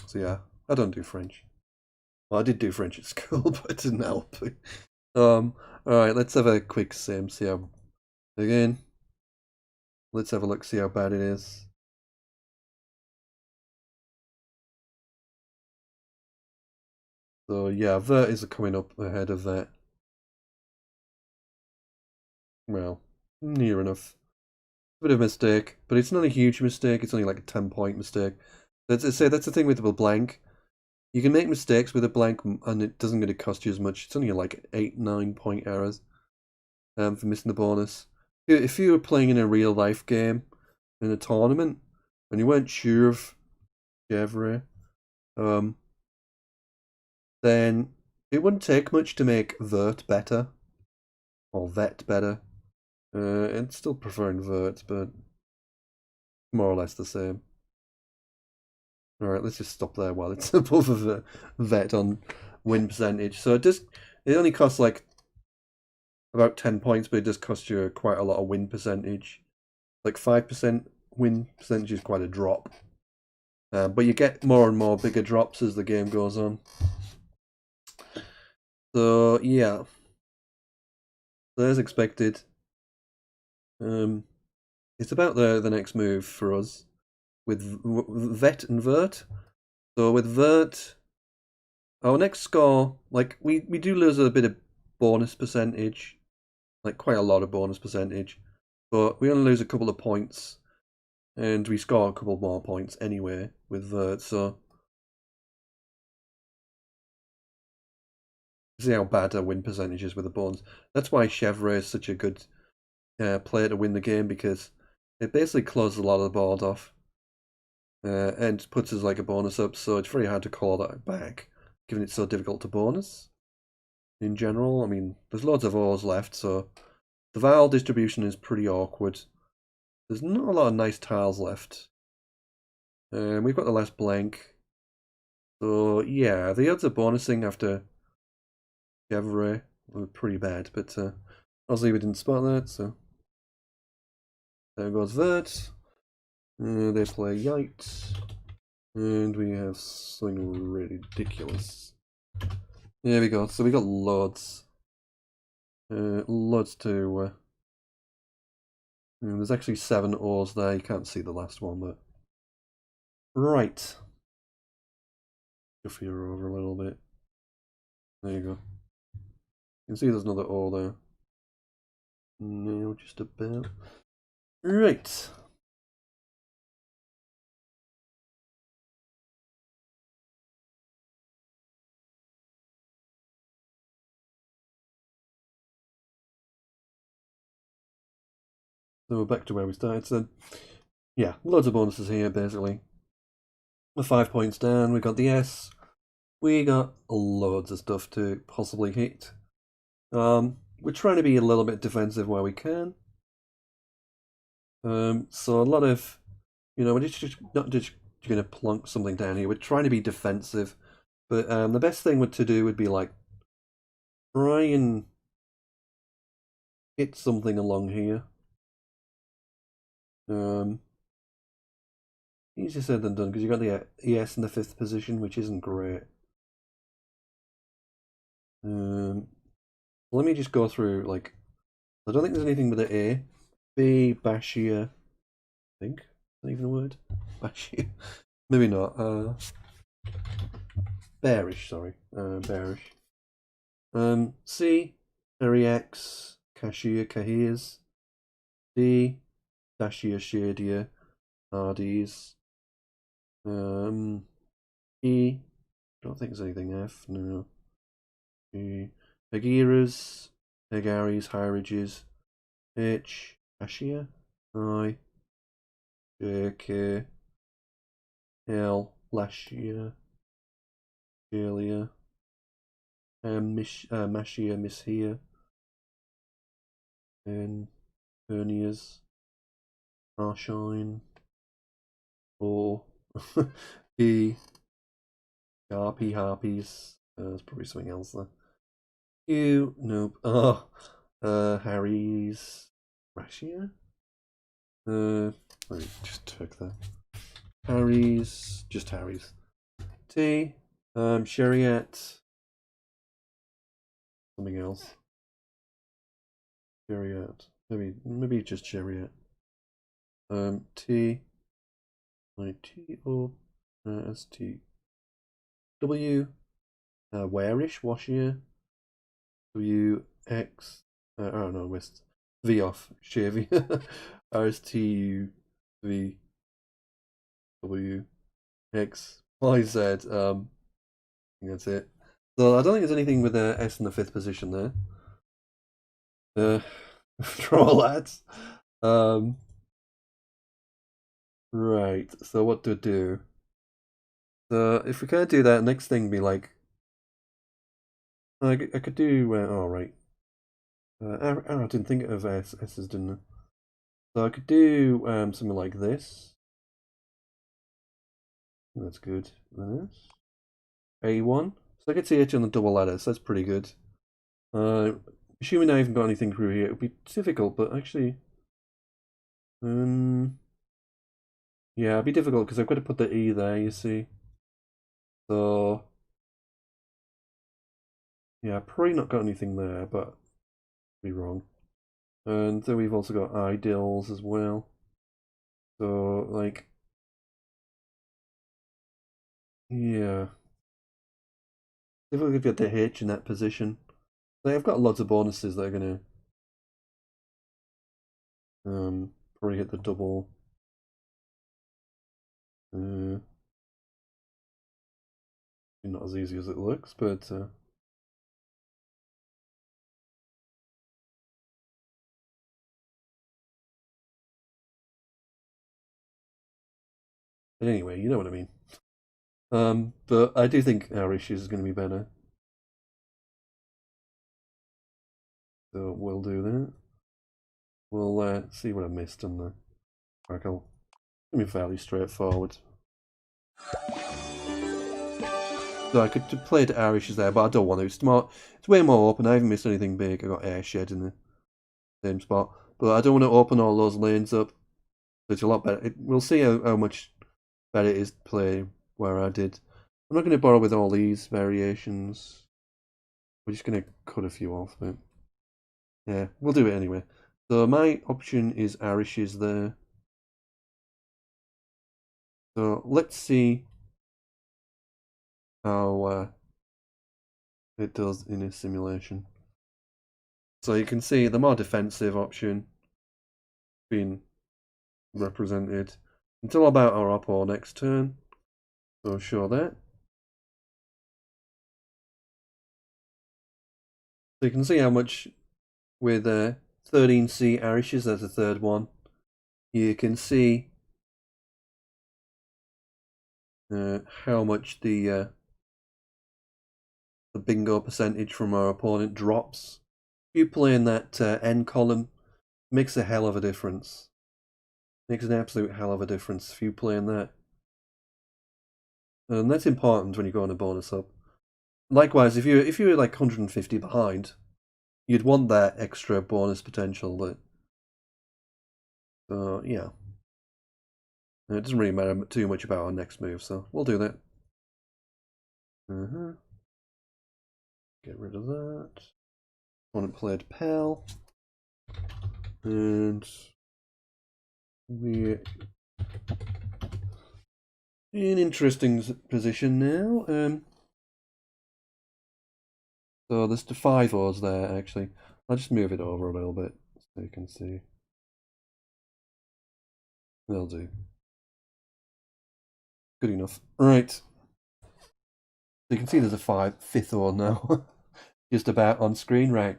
So yeah, I don't do French. Well, I did do French at school, but it didn't help. All right, let's have a quick sim. See how again. Let's have a look. See how bad it is. So yeah, vert is coming up ahead of that. Well, near enough. Bit of a mistake, but it's not a huge mistake. It's only like a 10-point mistake. That's the thing with the blank. You can make mistakes with a blank, and it doesn't going to cost you as much. It's only like 8-9 point errors for missing the bonus. if you were playing in a real life game in a tournament and you weren't sure of Chevrolet, then it wouldn't take much to make Vert better or Vet better. I'd still preferring Vert, but more or less the same. Alright, let's just stop there while it's above a Vet on win percentage. So it only costs like about 10 points, but it does cost you quite a lot of win percentage. Like 5% win percentage is quite a drop. But you get more and more bigger drops as the game goes on. So yeah, so as expected, it's about the next move for us with Vet and Vert. So with Vert, our next score, like we do lose a bit of bonus percentage, like quite a lot of bonus percentage, but we only lose a couple of points, and we score a couple more points anyway with Vert. So see how bad our win percentage is with the bonus. That's why Chevrolet is such a good player to win the game, because it basically closes a lot of the board off and puts us like a bonus up, so it's very hard to call that back, given it's so difficult to bonus in general. I mean, there's loads of O's left, so the vowel distribution is pretty awkward. There's not a lot of nice tiles left. We've got the last blank. So yeah, the odds of bonusing after Chevrolet were pretty bad, but obviously we didn't spot that, so there goes that. They play Yite, and we have something ridiculous. There we go. So we got loads, loads to. There's actually 7 O's there. You can't see the last one, but right. Shuffle her over a little bit. There you go. You can see there's another O there. No, just about. Right. So we're back to where we started. So yeah, loads of bonuses here basically. We're 5 points down. We got the S. We got loads of stuff to possibly hit. We're trying to be a little bit defensive where we can. So a lot of, we're just not just going to plunk something down here. We're trying to be defensive, but the best thing to do would be like try and hit something along here. Easier said than done, because you got the ES in the 5th position, which isn't great. Let me just go through, like, I don't think there's anything with the A. B, Bashir, I think. Is that even a word? Bashir. Maybe not. Bearish, sorry. Bearish. C, Harry X, Cashier, Cahirs. D, Dashir, Shadia, RDs. E, don't think there's anything F, no. E, Agiras, Agaris, Hyrages. H, Ashia, I, J, K, L, Lashia, Jalia, Mashia, Mishia, N, Hernias, Arshine, O, P, Harpy, Harpies, there's probably something else there. Q, nope, Harry's, Rashia? Let me just check that. Harry's, just Harry's. T, Chariot, something else. Chariot, maybe just Chariot. T, T O S T W, Warish, Washier, W X, I don't know, West. V off, Chevy, RSTU, V, W, X, Y, Z. I think that's it. So I don't think there's anything with the S in the 5th position there. Draw lads. Right, so what to do? So if we can't do that, next thing be like, I could do, oh right. I didn't think of S's, didn't I? So I could do something like this. That's good. This. A1. So I get CH on the double ladder, so that's pretty good. Assuming I haven't got anything through here, it would be difficult, but actually... yeah, it'd be difficult because I've got to put the E there, you see. So... yeah, I've probably not got anything there, but I'd be wrong. And then we've also got ideals as well. So, like... yeah. If I could get the H in that position. Like, I've got lots of bonuses that are going to probably hit the double. Not as easy as it looks, but anyway, you know what I mean. But I do think our issues is going to be better. So we'll do that. We'll see what I missed on the crackle. It's going to be fairly straightforward. So I could play the Irish there, but I don't want to. It's way more open. I haven't missed anything big. I got Airshed in the same spot, but I don't want to open all those lanes up. It's a lot better. We'll see how much better it is to play where I did. I'm not going to bother with all these variations. We're just going to cut a few off, but yeah, we'll do it anyway. So my option is Irishes there. So let's see how it does in a simulation. So you can see the more defensive option being represented until about our up or next turn. So show that. So you can see how much with 13C Irishes, that's the third one. You can see how much the bingo percentage from our opponent drops. If you play in that N column, makes a hell of a difference. Makes an absolute hell of a difference if you play in that. And that's important when you go on a bonus up. Likewise, if you're like 150 behind, you'd want that extra bonus potential. But yeah, it doesn't really matter too much about our next move, so we'll do that. Get rid of that. Opponent played Pell, and we're in an interesting position now. So there's the 5 O's there, actually. I'll just move it over a little bit so you can see. That'll do. Good enough. Right. So you can see there's a 5th O now. Just about on screen, right.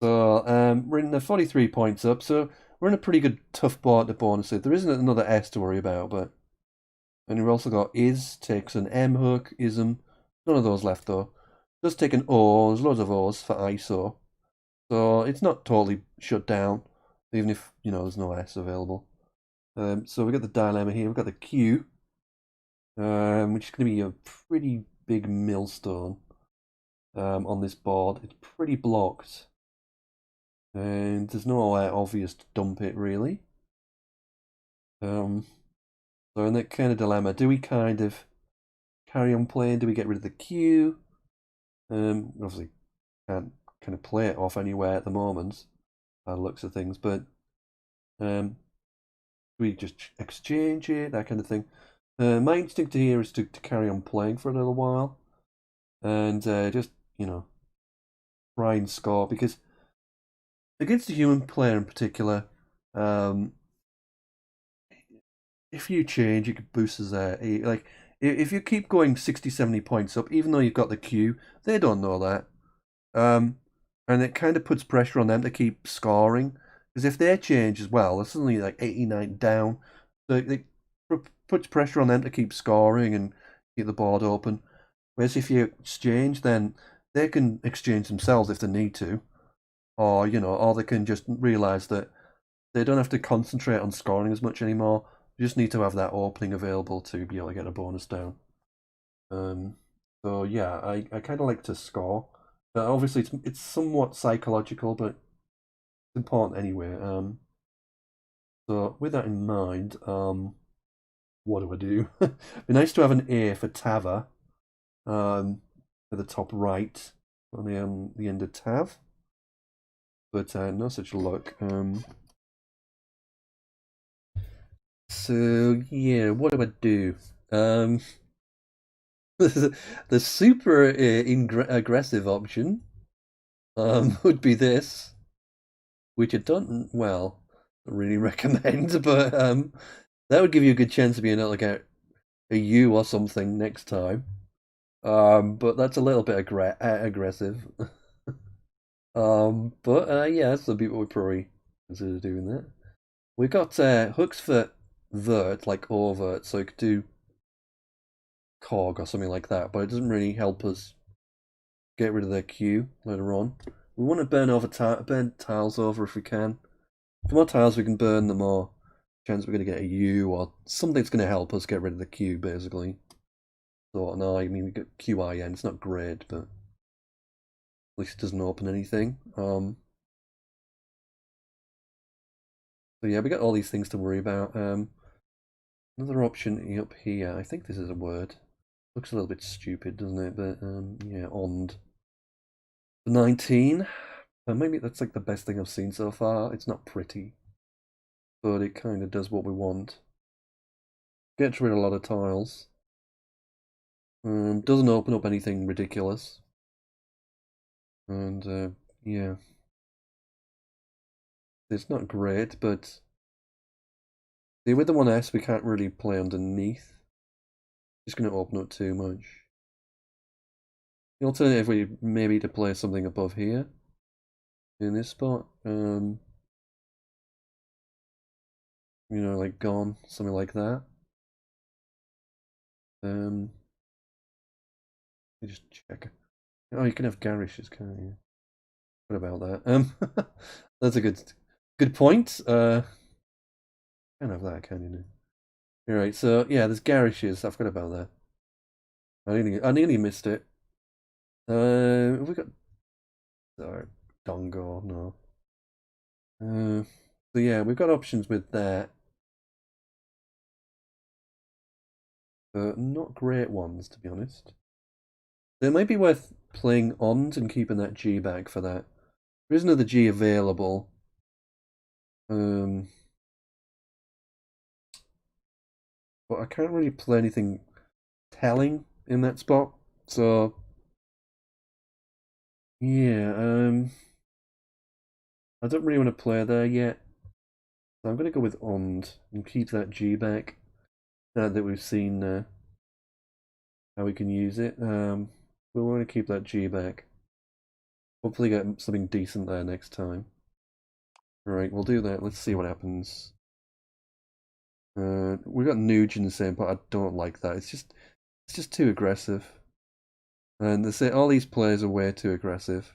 So we're in the 43 points up, so we're in a pretty good tough board to bonus it. There isn't another S to worry about, but... and we've also got is, takes an M hook, ism. None of those left though. Does take an O, there's loads of O's for ISO. So it's not totally shut down, even if, you know, there's no S available. So we've got the dilemma here, we've got the Q, which is going to be a pretty big millstone on this board. It's pretty blocked. And there's no obvious to dump it, really. So in that kind of dilemma, do we kind of carry on playing? Do we get rid of the Q? Obviously can't kind of play it off anywhere at the moment by the looks of things, but do we just exchange it, that kind of thing? My instinct here is to carry on playing for a little while and just, you know, try and score, because against a human player in particular, if you change, you could boost us there. Like, if you keep going 60, 70 points up, even though you've got the Q, they don't know that. And And it kind of puts pressure on them to keep scoring. Because if they change as well, they're suddenly like 89 down. So it puts pressure on them to keep scoring and keep the board open. Whereas if you exchange, then they can exchange themselves if they need to. Or, or they can just realise that they don't have to concentrate on scoring as much anymore. You just need to have that opening available to be able to get a bonus down. So yeah, I kind of like to score. Obviously, it's somewhat psychological, but it's important anyway. So with that in mind, what do I do? It'd be nice to have an A for Tava, at the top right on the end of Tav, but no such luck. So yeah, what do I do? The super aggressive option would be this, which I don't really recommend, but that would give you a good chance of being able to get a U or something next time. But that's a little bit aggressive. But yeah, some people would probably consider doing that. We got hooks for vert, like overt, so you could do cog or something like that, but it doesn't really help us get rid of their Q later on. We want to burn tiles over if we can. The more tiles we can burn, the more chance we're going to get a U or something that's going to help us get rid of the Q, basically. So, no, I mean, we get QIN. It's not great, but at least it doesn't open anything. So, yeah, we got all these things to worry about. Another option up here. I think this is a word. Looks a little bit stupid, doesn't it? But, yeah, OND. 19. Maybe that's like the best thing I've seen so far. It's not pretty, but it kind of does what we want. Gets rid of a lot of tiles. Doesn't open up anything ridiculous. And yeah, it's not great, but see, with the 1S we can't really play underneath. It's going to open up too much. The alternative would maybe to play something above here in this spot. Like gone, something like that. Let me just check. Oh, you can have garishes, can't you? What about that? That's a good point. Can't have that, can you? Alright, so yeah, there's garishes. I forgot about that. I nearly missed it. Have we got Dongo? No. So yeah, we've got options with that. Not great ones, to be honest. It might be worth playing OND and keeping that G back for that. There is another G available. But I can't really play anything telling in that spot. So yeah, I don't really want to play there yet. So I'm gonna go with OND and keep that G back. Now that we've seen how we can use it. We want to keep that G back. Hopefully get something decent there next time. Alright, we'll do that. Let's see what happens. We've got Nuge in the same, but I don't like that. It's just too aggressive. And they say all these players are way too aggressive.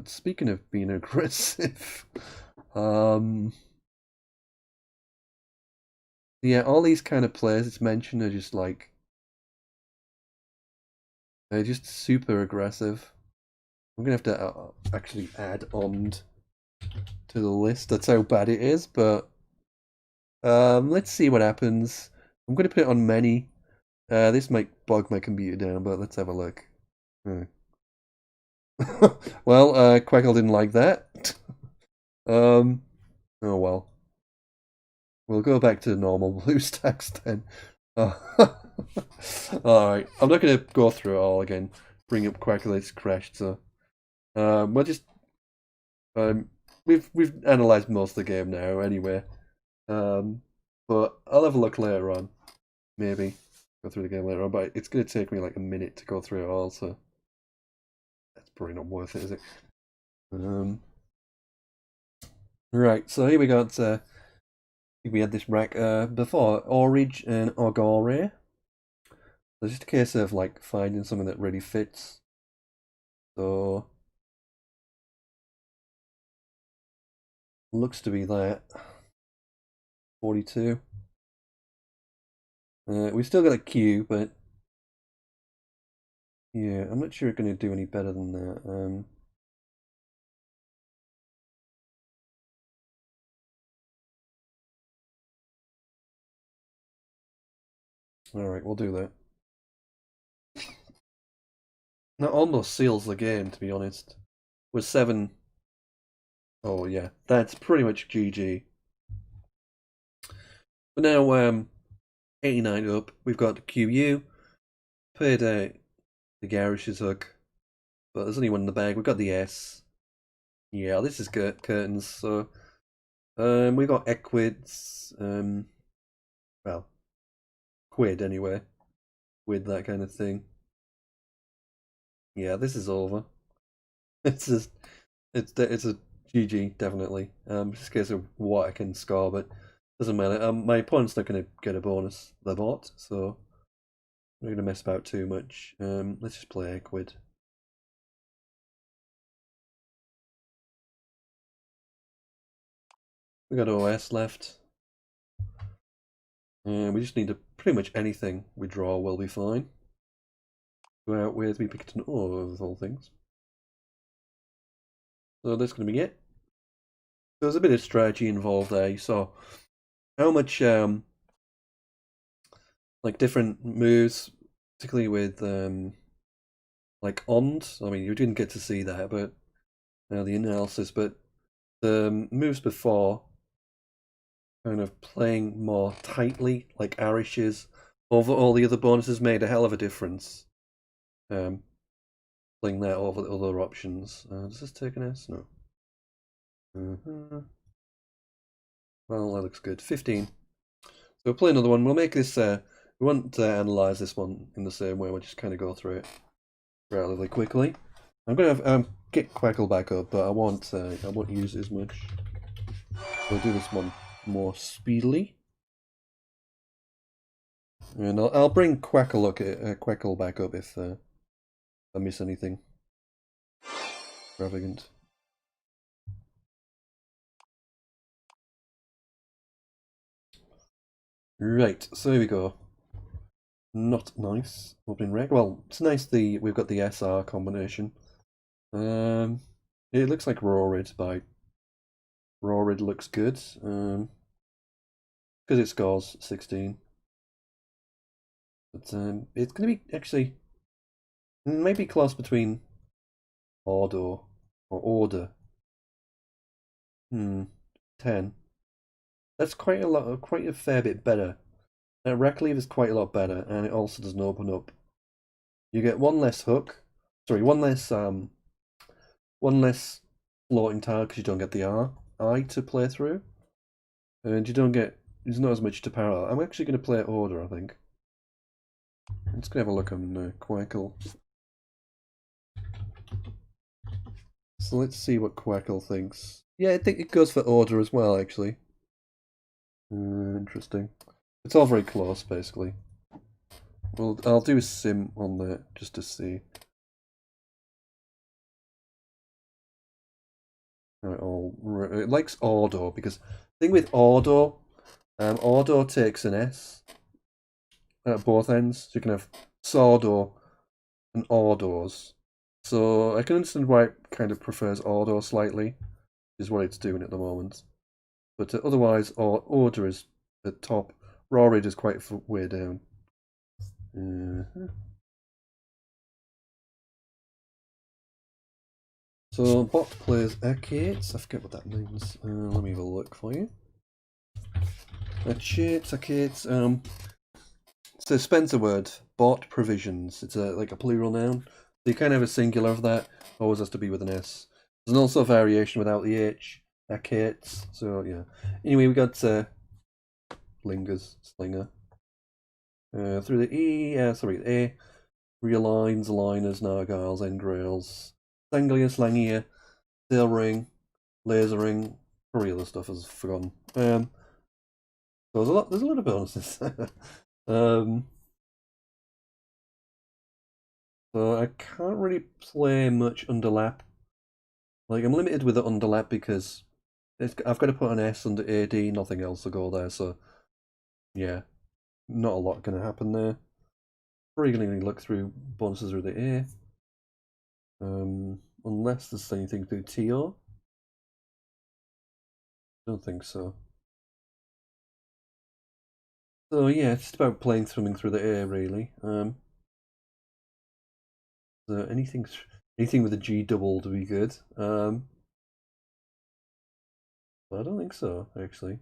Speaking of being aggressive, yeah, all these kind of players it's mentioned are just like they're just super aggressive. I'm gonna have to actually add OND to the list. That's how bad it is, but let's see what happens. I'm gonna put it on many. This might bog my computer down, but let's have a look. Well, Quackle didn't like that. Oh well. We'll go back to normal BlueStacks then. Alright, I'm not going to go through it all again. Bring up Quackle's crashed, so we'll just we've analysed most of the game now anyway. But I'll have a look later on, maybe. go through the game later on, but it's going to take me like a minute to go through it all, so that's probably not worth it, is it? Right, so here we got, we had this rack before, Orage and Ogore. So it's just a case of like finding something that really fits. So looks to be that 42. We still got a Q, but yeah, I'm not sure it's going to do any better than that. All right, we'll do that. That almost seals the game, to be honest. With 7. Oh yeah, that's pretty much GG. But now 89 up, we've got the QU. Played the Garish's hook, but there's only one in the bag. We've got the S. Yeah, this is curtains. So we got Equids. Well, quid anyway, with that kind of thing. Yeah, this is over. It's just it's a GG definitely. Just in case of what I can score, but doesn't matter. My opponent's not going to get a bonus, the bot, so I'm not going to mess about too much. Let's just play a quid. We got OS left. We just need to pretty much anything we draw will be fine. Go out with we picked an O of all things. So that's going to be it. There's a bit of strategy involved there. You saw how much like different moves, particularly with like Ond. I mean, you didn't get to see that, but the analysis. But the moves before, kind of playing more tightly, like Arish's, over all the other bonuses, made a hell of a difference. Playing that over the other options. Does this take an S? No. Well, that looks good. 15. So we'll play another one. We'll make this. We won't analyze this one in the same way. We'll just kind of go through it relatively quickly. I'm going to get Quackle back up, but I won't use it as much. We'll do this one more speedily. And I'll bring Quackle back up if I miss anything extravagant. Right, so here we go. Not nice opening reg. Well, it's nice we've got the SR combination. It looks like Rorid by Rorid looks good. Because it scores 16. But it's going to be actually maybe close between Order or Order. 10. That's quite a fair bit better. Rack Leave is quite a lot better, and it also doesn't open up. You get one less hook. Sorry, one less floating tile because you don't get the I to play through, and you don't get. There's not as much to parallel. I'm actually going to play Order, I think. I'm just going to have a look on Quackle. So let's see what Quackle thinks. Yeah, I think it goes for Order as well, actually. Interesting. It's all very close, basically. Well, I'll do a sim on that just to see. It likes Ordo because the thing with Ordo, Ordo takes an S at both ends. So you can have Sordo and Ordos. So I can understand why it kind of prefers Ordo slightly, is what it's doing at the moment. But otherwise, Order is at top. Rorid is quite way down. So bot plays Arcades. I forget what that means. Let me have a look for you. Arcades. It's a Spencer word. Bot provisions. It's like a plural noun. So you kind of have a singular of that. Always has to be with an S. There's also a variation without the H. Arcades. So yeah. Anyway, we got Slinger. Through the E, sorry, A, realigns, aligners, nargiles, engrails, Sanglia, Slangia, Tail Ring, Laser Ring, probably other stuff I've forgotten. So there's a lot of bonuses. So I can't really play much underlap. Like, I'm limited with the underlap because I've got to put an S under AD, nothing else will go there, so yeah, not a lot going to happen there. Probably going to look through bonuses through the A. Unless there's anything to do TO. Don't think so. So yeah, it's just about playing swimming through the air, really. So anything with a G double to be good. But I don't think so, actually.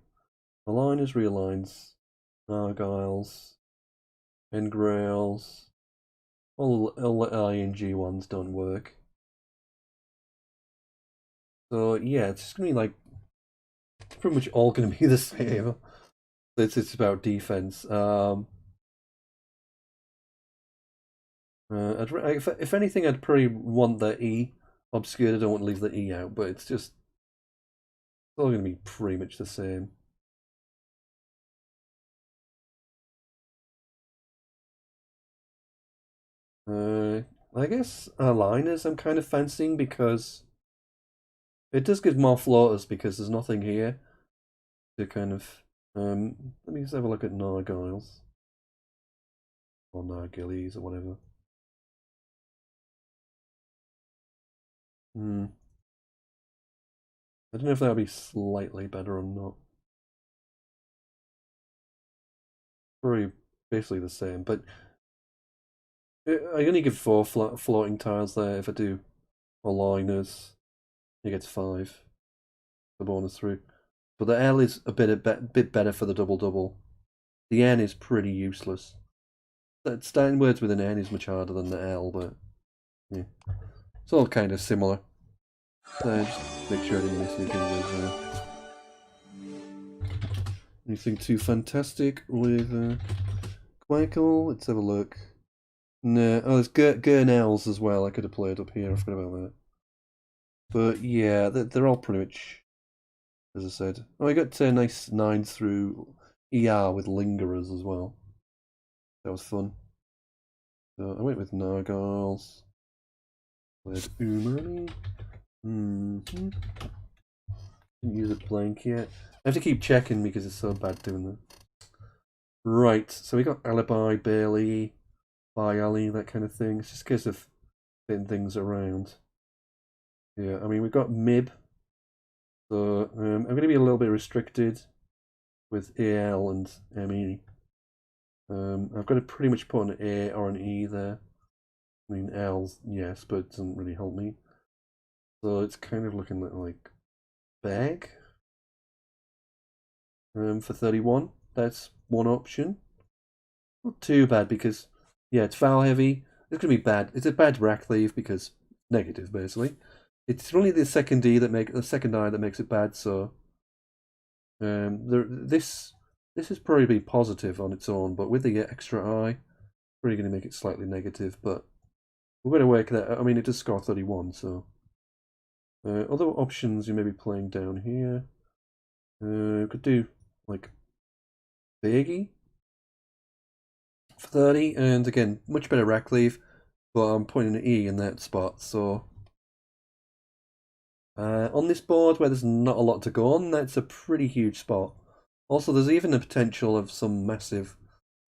Aligners, realigns, Argyles, Engrails. All the I and G ones don't work. So yeah, it's just gonna be like pretty much all gonna be the same. It's about defense. If anything, I'd probably want the E obscured. I don't want to leave the E out, but it's just all going to be pretty much the same. I guess aligners I'm kind of fancying because it does give more floaters because there's nothing here to kind of. Let me just have a look at Nargiles or Nargillies or whatever. I don't know if that would be slightly better or not. Probably basically the same, but I only give 4 floating tiles there. If I do aligners, he gets 5. The bonus through. But the L is a bit better for the double. The N is pretty useless. Starting words with an N is much harder than the L, but yeah, it's all kind of similar. Just make sure I didn't miss anything with anything too fantastic with Quackle. Let's have a look. No, oh, there's Gurnells as well. I could have played up here. I forgot about that. But yeah, they're all pretty much, as I said. Oh, I got nice 9s through ER with Lingerers as well. That was fun. So I went with Nargiles. Played Umani. Didn't use a blank yet. I have to keep checking because it's so bad doing that. Right, so we got Alibi, Bailey, By Ali, that kind of thing. It's just a case of fitting things around. Yeah, I mean, we've got Mib. So I'm going to be a little bit restricted with AL and ME. I've got to pretty much put an A or an E there. I mean, L's, yes, but it doesn't really help me. So it's kind of looking like bag. For 31, that's one option. Not too bad because, yeah, it's foul heavy. It's going to be bad. It's a bad rack leave because negative, basically. It's only the second eye that makes it bad, so this is probably be positive on its own, but with the extra eye, probably going to make it slightly negative, but we're going to work that. I mean, it does score 31, so other options you may be playing down here. Could do like Baggy for 30, and again, much better rack leave, but I'm putting an E in that spot, so on this board where there's not a lot to go on, that's a pretty huge spot. Also, there's even the potential of some massive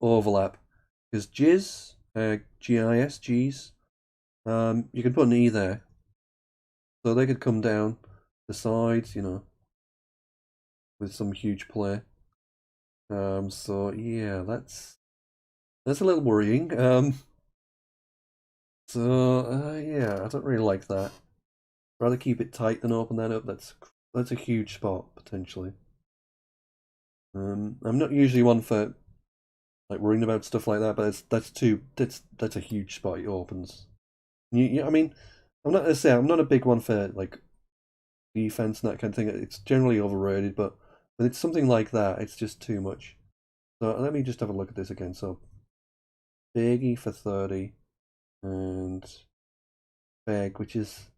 overlap, because Giz, GIS, G's, you can put an E there, so they could come down the sides, you know, with some huge play. So yeah, that's a little worrying. Yeah, I don't really like that. Rather keep it tight than open that up. That's a huge spot potentially. I'm not usually one for like worrying about stuff like that, but that's a huge spot it opens. I mean, I'm not a big one for like defense and that kind of thing. It's generally overrated, but when it's something like that, it's just too much. So let me just have a look at this again. So Biggie for 30, and Beg, which is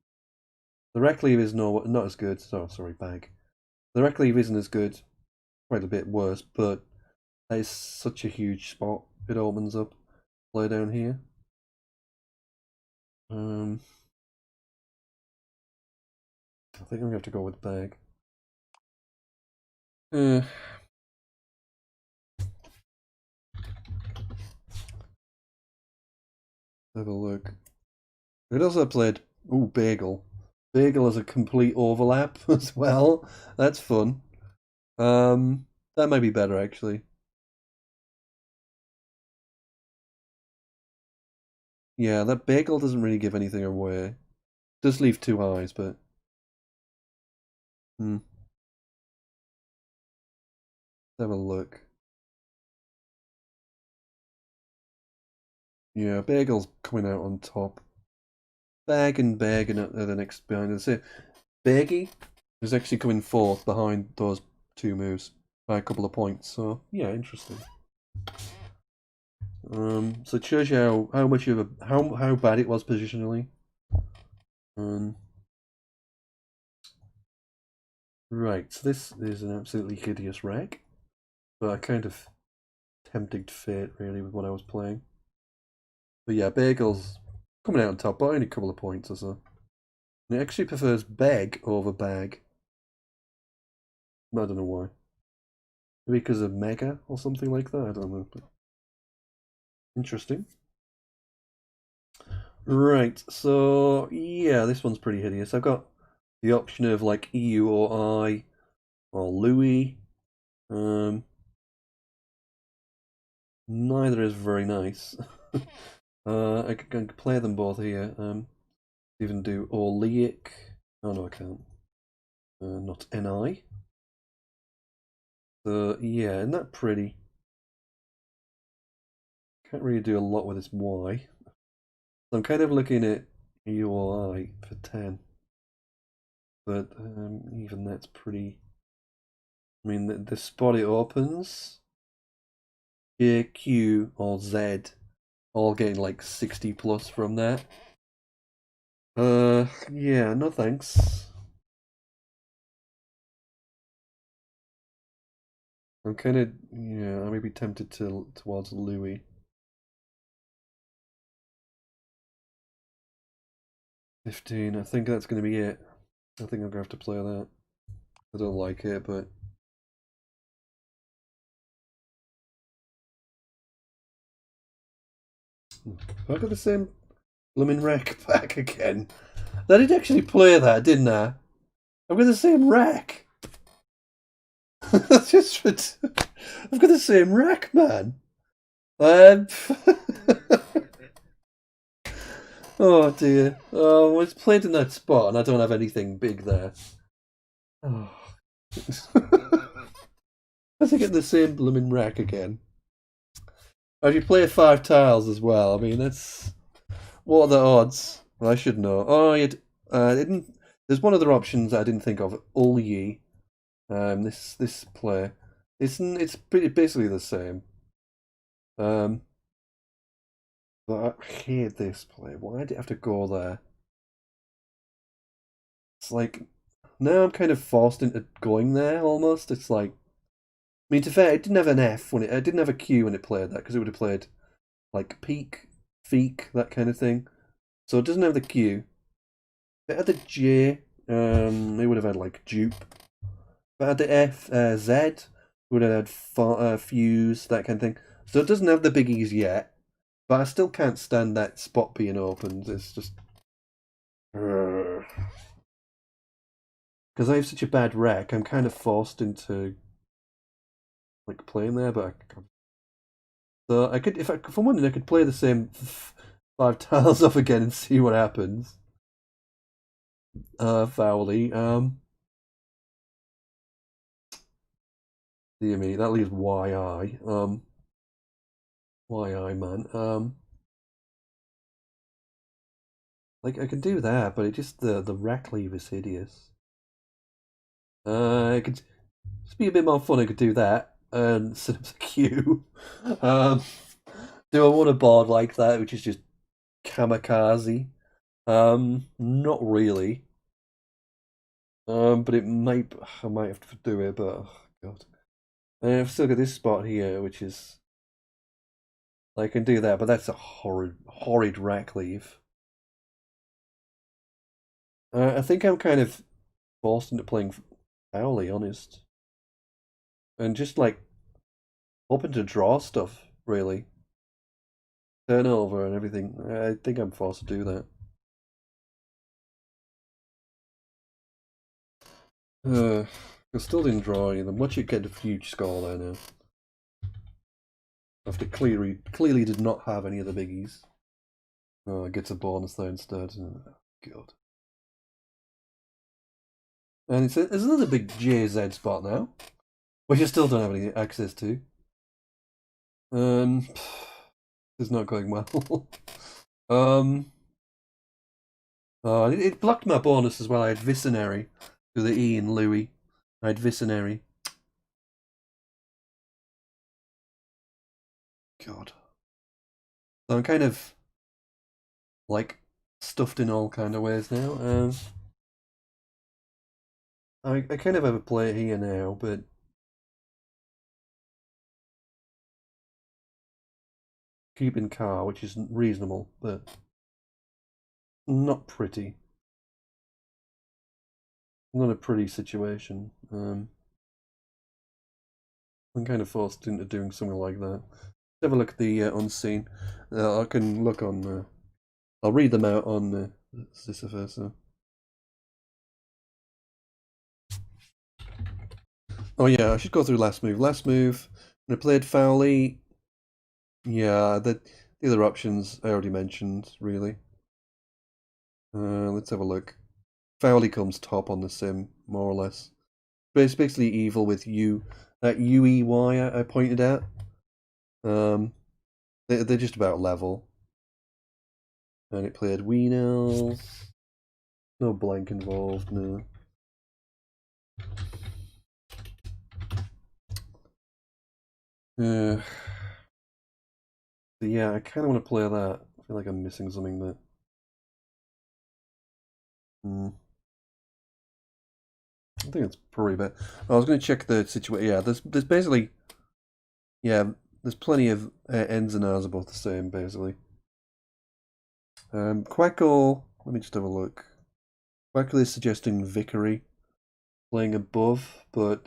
the rec leave is not as good. Sorry, Bag. The rec leave isn't as good, quite a bit worse, but that is such a huge spot. It opens up. Play down here. I think I'm gonna have to go with Bag. Have a look. It also played Bagel. Bagel has a complete overlap as well. That's fun. That might be better actually. Yeah, that Bagel doesn't really give anything away. Does leave 2 highs, but let's have a look. Yeah, Bagel's coming out on top. Bag and Bag are the next behind us. Baggy is actually coming fourth behind those 2 moves by a couple of points. So yeah, interesting. So it shows you how much of a how bad it was positionally. Right, so this is an absolutely hideous rec, but I kind of tempted fate really with what I was playing. But yeah, Bagel's coming out on top by only a couple of points or so. And it actually prefers Beg over Bag. I don't know why. Maybe because of Mega or something like that. I don't know. But interesting. Right, so yeah, this one's pretty hideous. I've got the option of like EU or I or Louis. Neither is very nice. I can play them both here. Even do Orleic. Oh no, I can't. Not NI. So yeah, isn't that pretty? Can't really do a lot with this Y. So I'm kind of looking at UI for 10. But even that's pretty. I mean, the spot it opens, J, Q, or Z, all getting like 60 plus from that. Yeah, no thanks. I'm kind of, yeah, I may be tempted towards Louis. 15, I think that's going to be it. I think I'm going to have to play that. I don't like it, but... I got the same blooming wreck back again. I did actually play that, didn't I? I've got the same rack. That's just I've got the same rack, man. Oh dear. Oh, it's played in that spot, and I don't have anything big there. Oh. I think it's the same blooming rack again. If you play 5 tiles as well, I mean that's what are the odds? Well, I should know. Oh, you didn't. There's one other option that I didn't think of. Ulyi. This play, it's pretty basically the same. But I hate this play. Why did it have to go there? It's like now I'm kind of forced into going there almost. It's like, I mean, to be fair, it didn't have an F when it didn't have a Q when it played that because it would have played like peak, feek, that kind of thing. So it doesn't have the Q. If it had the J, it would have had like dupe. If it had the F, Z, it would have had fuse, that kind of thing. So it doesn't have the biggies yet, but I still can't stand that spot being opened. It's just because I have such a bad rec, I'm kind of forced into like playing there. But so I could, if I'm wondering, I could play the same 5 tiles off again and see what happens. Foully. Dear me, that leaves YI. YI man. Like I can do that, but it just the rack leave is hideous. I could just be a bit more fun. I could do that and set up the queue. Do I want a board like that, which is just kamikaze? Not really. But I might have to do it, but oh, God. And I've still got this spot here, which is I can do that, but that's a horrid rack leave. I think I'm kind of forced into playing foully, honest, and just like hoping to draw stuff, really. Turnover and everything. I think I'm forced to do that. I still didn't draw any of them. Watch it get a huge score there now. After clearly did not have any of the biggies. Oh, it gets a bonus there instead. Oh, God. And there's another big JZ spot now, which I still don't have any access to. It's not going well. It blocked my bonus as well. I had Visionary to the E in Louis. I had Visionary. God. So I'm kind of like stuffed in all kind of ways now. I kind of have a play here now, but keeping car, which is reasonable, but not pretty. Not a pretty situation. I'm kind of forced into doing something like that. Let's have a look at the unseen. I can look on. I'll read them out on Sisyphus. Oh yeah, I should go through last move. Last move, when I played Fowley. Yeah, the other options I already mentioned, really. Let's have a look. Fowley comes top on the sim, more or less. But it's basically evil with that UEY I pointed out. They're just about level. And it played Weenels. No blank involved, no. So yeah, I kind of want to play that. I feel like I'm missing something there. I think it's probably bad. I was going to check the situation. Yeah, there's basically, yeah, there's plenty of N's and R's are both the same, basically. Quackle, let me just have a look. Quackle is suggesting Vickery playing above, but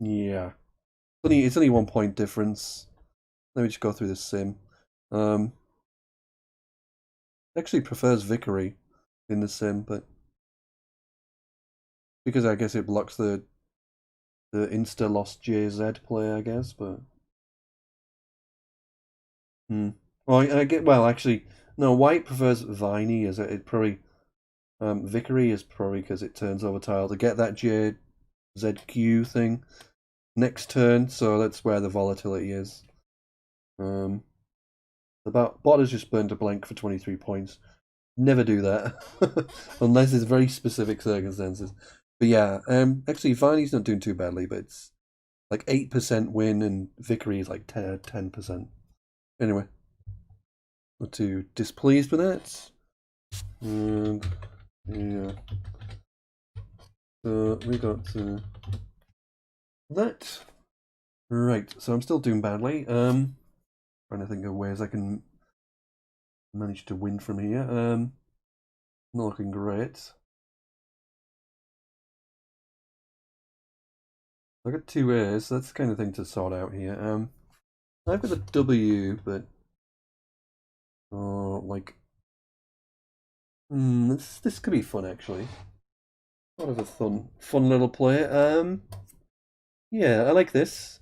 yeah, it's only 1 point difference. Let me just go through this sim. Actually prefers Vickery in the sim, but because I guess it blocks the insta lost JZ play, I guess, but well, I get actually no. White prefers Viney, as it probably Vickery is probably because it turns over tile to get that JZQ thing next turn, so that's where the volatility is. The bot has just burned a blank for 23 points. Never do that unless it's very specific circumstances. But yeah, actually Viney's not doing too badly, but it's like 8% win and Vickery is like 10%. Anyway, not too displeased with that. And yeah, so we got that. Right, so I'm still doing badly. Trying to think of ways I can manage to win from here. Not looking great. I got 2 A's, so that's the kind of thing to sort out here. I've got a W, but like this could be fun actually. Sort of a fun little play. Yeah, I like this.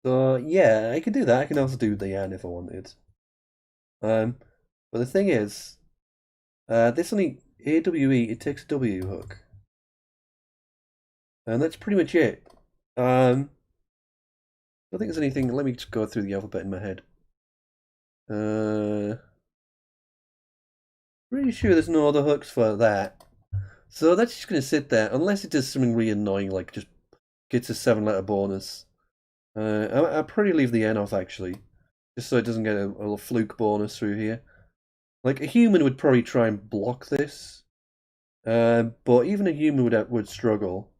So yeah, I can do that. I can also do the Yan if I wanted. But the thing is, this only AWE. It takes a W hook, and that's pretty much it. I don't think there's anything. Let me just go through the alphabet in my head. Pretty sure there's no other hooks for that. So that's just going to sit there, unless it does something really annoying, like just gets a 7-letter bonus. I'll probably leave the N off actually, just so it doesn't get a little fluke bonus through here. Like a human would probably try and block this, but even a human would struggle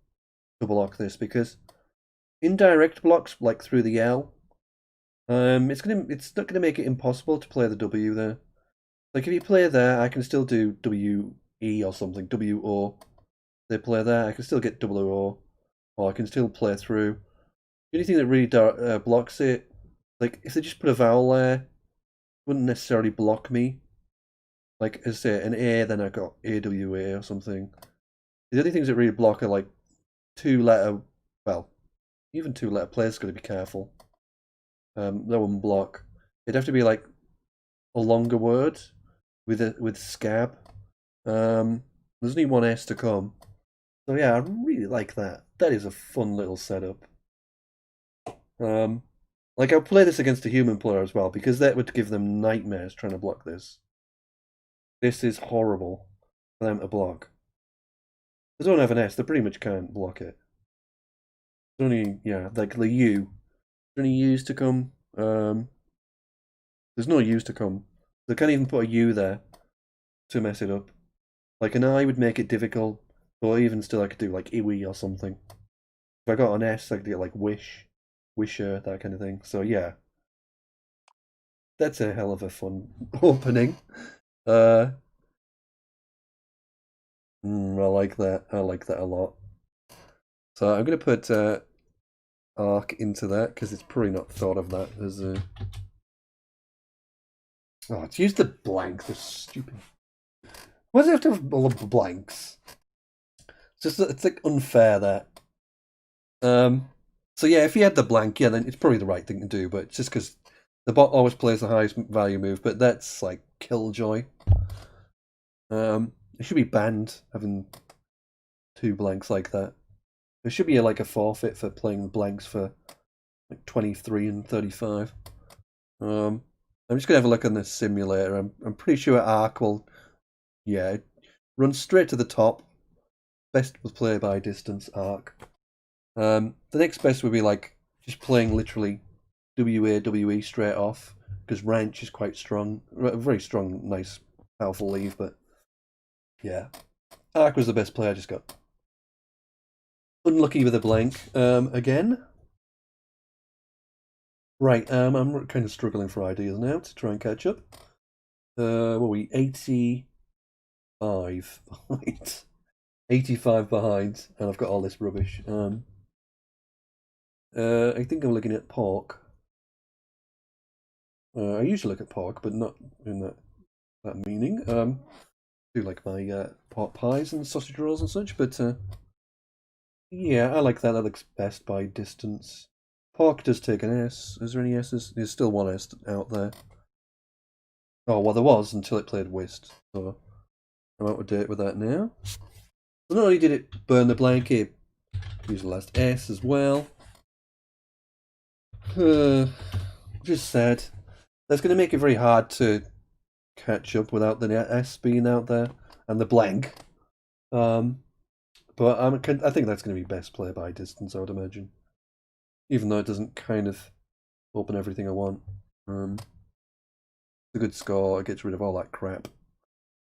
to block this because indirect blocks like through the L, it's not gonna make it impossible to play the W there. Like if you play there, I can still do WE or something, WO. They play there, I can still get WO, or I can still play through. The only thing that really blocks it, like if they just put a vowel there, wouldn't necessarily block me. Like as I say, an A, then I got AWA or something. The only things that really block are like 2-letter, well, even 2-letter players got to be careful. That wouldn't block. It'd have to be like a longer word with scab. There's only one S to come. So yeah, I really like that. That is a fun little setup. Like I'll play this against a human player as well because that would give them nightmares trying to block this. This is horrible for them to block. They don't have an S, they pretty much can't block it. It's only, yeah, like the U. There's only U's to come. There's no U's to come. They can't even put a U there to mess it up. Like an I would make it difficult, or even still I could do like Iwi or something. If I got an S, I could get like Wish, Wisher, that kind of thing. So yeah. That's a hell of a fun opening. I like that. I like that a lot. So I'm going to put arc into that because it's probably not thought of that as a. Oh, it's used the blank. They're stupid. Why does it have to have all the blanks? It's like unfair that. So yeah, if you had the blank, yeah, then it's probably the right thing to do. But it's just because the bot always plays the highest value move, but that's like killjoy. It should be banned having 2 blanks like that. There should be like a forfeit for playing the blanks for like 23 and 35. I'm just gonna have a look on this simulator. I'm pretty sure arc will, yeah, run straight to the top. Best was play by distance arc. The next best would be like just playing literally WAWE straight off because ranch is quite strong, very strong, nice, powerful leave. But yeah, arc was the best play. I just got unlucky with a blank again. Right, I'm kind of struggling for ideas now to try and catch up. What are we? 85 behind. 85 behind, and I've got all this rubbish. I think I'm looking at pork. I usually look at pork, but not in that meaning. I do like my pork pies and sausage rolls and such, but yeah, I like that. That looks best by distance. Pork does take an S. Is there any S's? There's still one S out there. Oh, well, there was until it played whist. So I'm out of date with that now. So not only did it burn the blanket, use the last S as well. Just sad. That's going to make it very hard to catch up without the S being out there and the blank. But I think that's going to be best play by distance, I would imagine. Even though it doesn't kind of open everything I want. It's a good score. It gets rid of all that crap.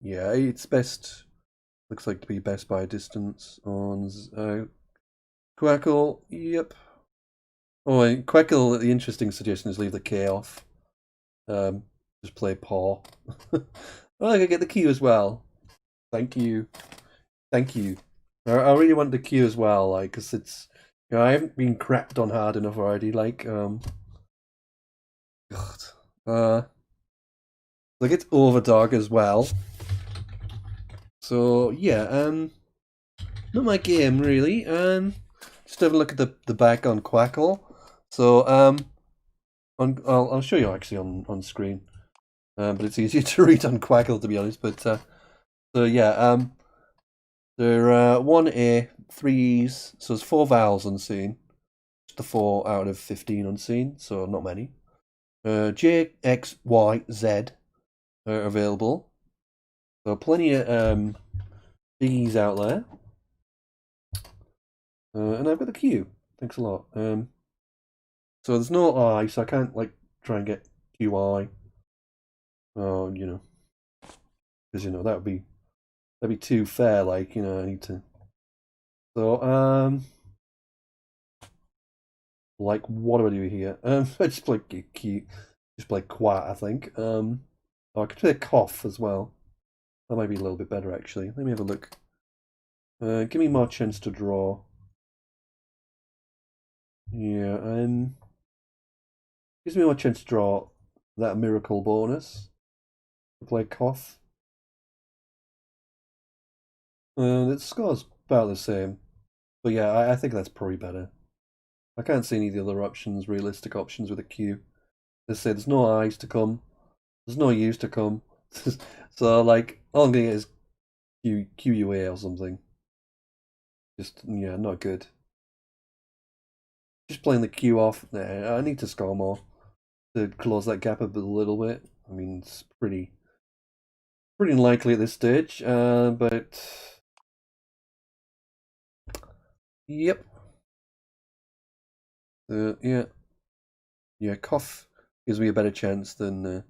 Yeah, it's best. Looks like to be best by distance on Quackle. Yep. Oh, and Quackle. The interesting suggestion is leave the K off. Just play paw. Oh, I can get the Q as well. Thank you. Thank you. I really want the Q as well, like, because it's. You know, I haven't been crapped on hard enough already. Like, God. Like it's Overdog as well. So yeah, not my game really. Just have a look at the back on Quackle. So I'll show you actually on screen. But it's easier to read on Quackle to be honest. But so yeah, there are 1A, 3 E's, so there's 4 vowels unseen. Just the 4 out of 15 unseen, so not many. J, X, Y, Z are available. So plenty of big E's out there. And I've got the Q. Thanks a lot. So there's no I, so I can't like try and get QI. Oh, because that'd be too fair. Like, I need to. So like, what do I do here? I just play Q, just play Quat, I think. Oh, I could play Cough as well. That might be a little bit better actually. Let me have a look. Give me more chance to draw. Yeah, gives me more chance to draw that miracle bonus. Play Cough. It scores about the same. But yeah, I think that's probably better. I can't see any of the other options, realistic options with a Q. They say there's no I's to come, there's no U's to come. So like all I'm gonna get is QUA or something. Just yeah, not good. Just playing the Q off. Nah, I need to score more to close that gap a little bit. I mean, it's pretty unlikely at this stage, but yep. Yeah, yeah. Cough gives me a better chance than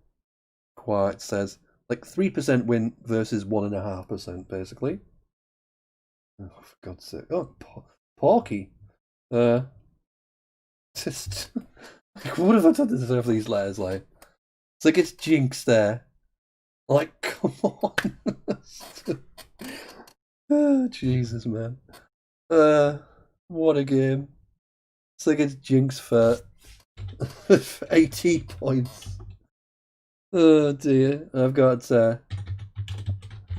Quiet says. Like 3% win versus 1.5%, basically. Oh, for God's sake! Oh, Porky. Uh, just what have I done to deserve these letters? Like, it's like it's Jinx there. Like, come on. Oh, Jesus, man. Uh, what a game. It's like it's Jinx for 80 points. Oh dear. I've got is there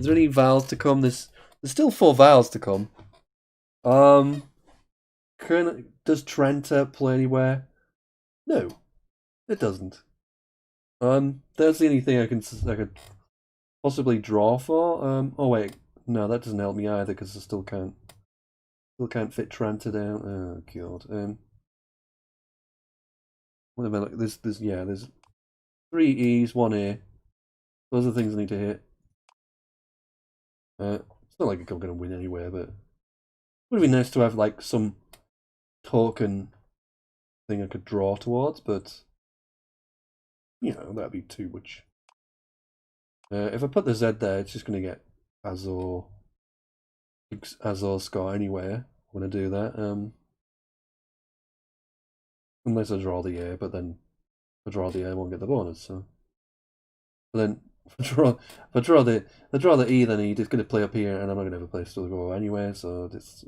any vowels to come? There's still 4 vowels to come. Um does Trenta play anywhere? No, it doesn't. That's the only thing I could possibly draw for. Oh wait, no, that doesn't help me either because I still can't fit Trenta down. Oh god. What about like there's 3 E's, 1 A. Those are the things I need to hit. It's not like I'm going to win anywhere, but it would be nice to have like some token thing I could draw towards, but that'd be too much. If I put the Z there, it's just going to get Azor score anywhere when I do that. Unless I draw the A, but then if I draw the A, I won't get the bonus. So, but then if I draw the E, then he's going to play up here, and I'm not going to have a place to go anyway. So this,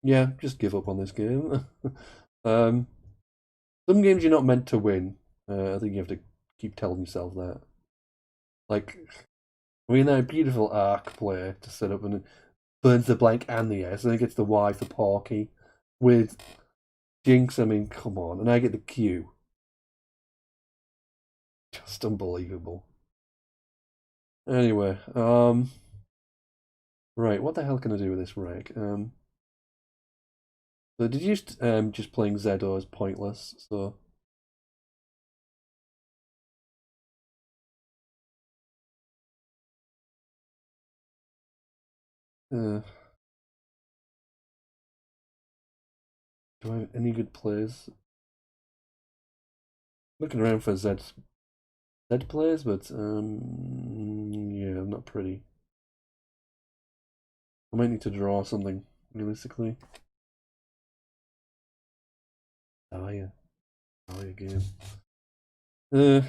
yeah, just give up on this game. Some games you're not meant to win. I think you have to keep telling yourself that. Like, I mean, that beautiful arc play to set up and it burns the blank and the S, and it gets the Y for Porky. With Jinx, I mean, come on, and I get the Q. Just unbelievable. Anyway, right, what the hell can I do with this reg? So did you just playing Zedo is pointless? So do I have any good plays? Looking around for Z plays, but yeah, not pretty. I might need to draw something realistically. Oh yeah, game. Uh,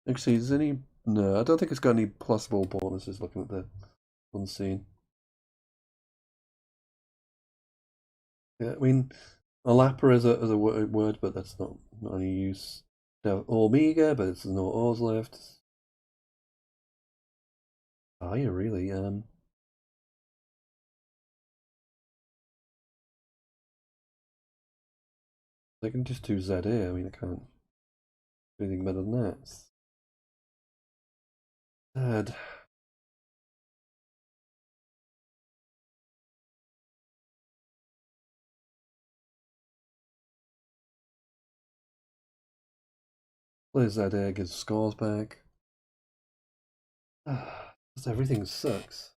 actually, is any? No, I don't think it's got any possible bonuses. Looking at the unseen. Yeah, I mean, Alapra is a word, but that's not any use. They have Omega, but there's no O's left. Oh yeah, really? I can just do ZA. I mean, I can't do anything better than that. Sad. Play ZA, gives scores back. Just everything sucks.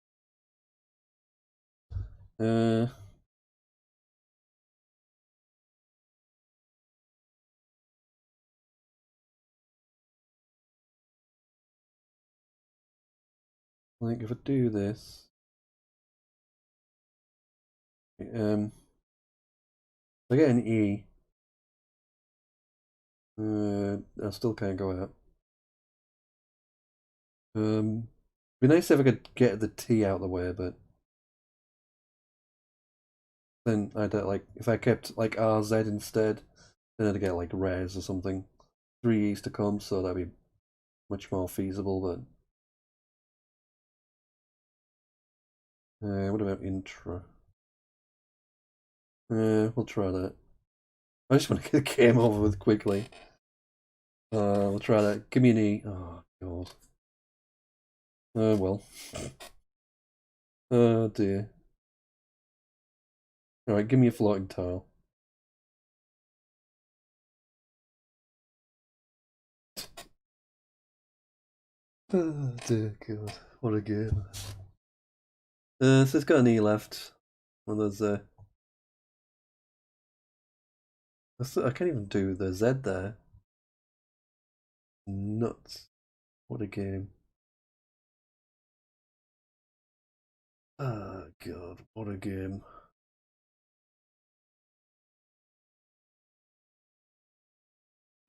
I think if I do this, I get an E. I still can't go out. Be nice if I could get the T out of the way, but then I'd like if I kept like RZ instead, then I'd get like res or something. 3 E's to come, so that'd be much more feasible. But what about intro? We'll try that. I just want to get the game over with quickly. We'll try that. Give me an E. Oh god. Well. Oh dear. Alright, give me a floating tile. Oh dear god. What a game. So it's got an E left. One of those I can't even do the Z there. Nuts. What a game. Oh god, what a game.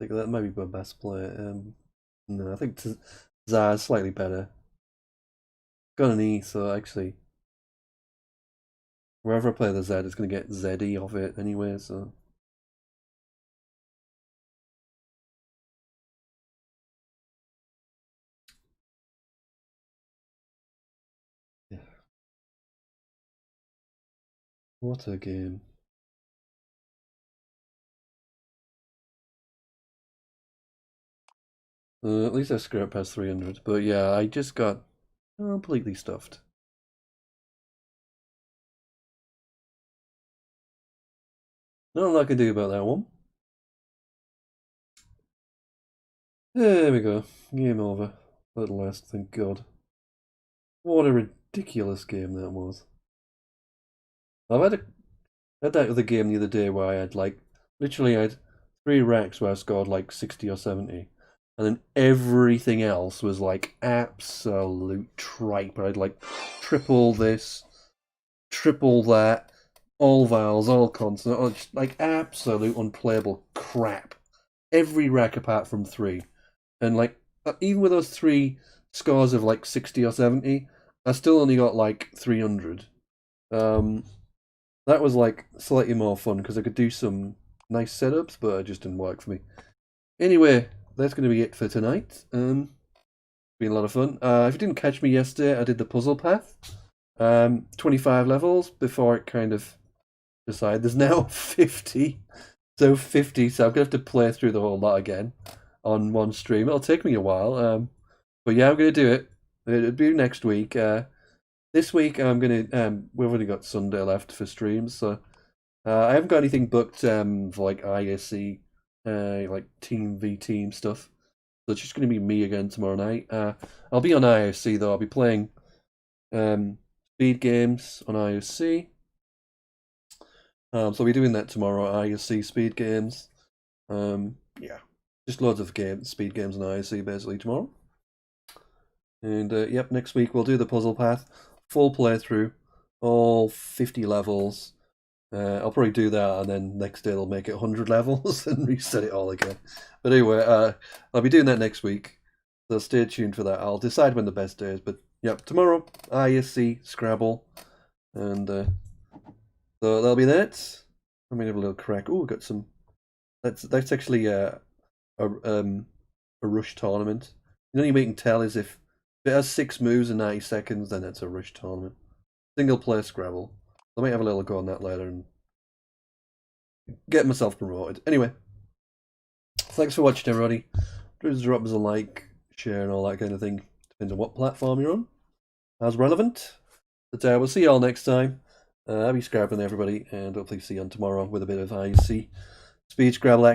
I think that might be my best player. No, I think Zara's slightly better. Got an E, so actually wherever I play the Z, it's going to get ZE off it anyway, so. Yeah. What a game. At least I screwed past 300, but yeah, I just got completely stuffed. Nothing I can do about that one. There we go. Game over. At last, thank God. What a ridiculous game that was. I've had that other game the other day where I had like literally I had 3 racks where I scored like 60 or 70, and then everything else was like absolute tripe. I'd like triple this, triple that, all vowels, all consonants, just like absolute unplayable crap. Every rack apart from 3, and like even with those 3 scores of like 60 or 70, I still only got like 300. That was like slightly more fun because I could do some nice setups, but it just didn't work for me. Anyway, that's going to be it for tonight. Been a lot of fun. If you didn't catch me yesterday, I did the puzzle path. 25 levels before it kind of decided. There's now 50. So 50, so I'm going to have to play through the whole lot again on one stream. It'll take me a while. But yeah, I'm going to do it. It'll be next week. This week I'm gonna we've only got Sunday left for streams, so I haven't got anything booked for like ISC, like team v team stuff. So it's just gonna be me again tomorrow night. I'll be on ISC though. I'll be playing speed games on ISC. So I'll be doing that tomorrow. ISC speed games. Yeah, just loads of speed games on ISC basically tomorrow. And yep, next week we'll do the puzzle path. Full playthrough, all 50 levels. I'll probably do that, and then next day they'll make it 100 levels and reset it all again. But anyway, I'll be doing that next week, so stay tuned for that. I'll decide when the best day is, but yep, tomorrow, ISC, Scrabble, and so that'll be that. I'm gonna have a little crack. Oh, got some. That's actually a rush tournament. The only way you can tell is if it has 6 moves in 90 seconds, then it's a rush tournament. Single player Scrabble. I might have a little go on that later and get myself promoted. Anyway, thanks for watching, everybody. Please drop us a like, share, and all that kind of thing. Depends on what platform you're on. As relevant. But we'll see you all next time. I'll be Scrabbling everybody, and hopefully see you on tomorrow with a bit of IC speed Scrabble action.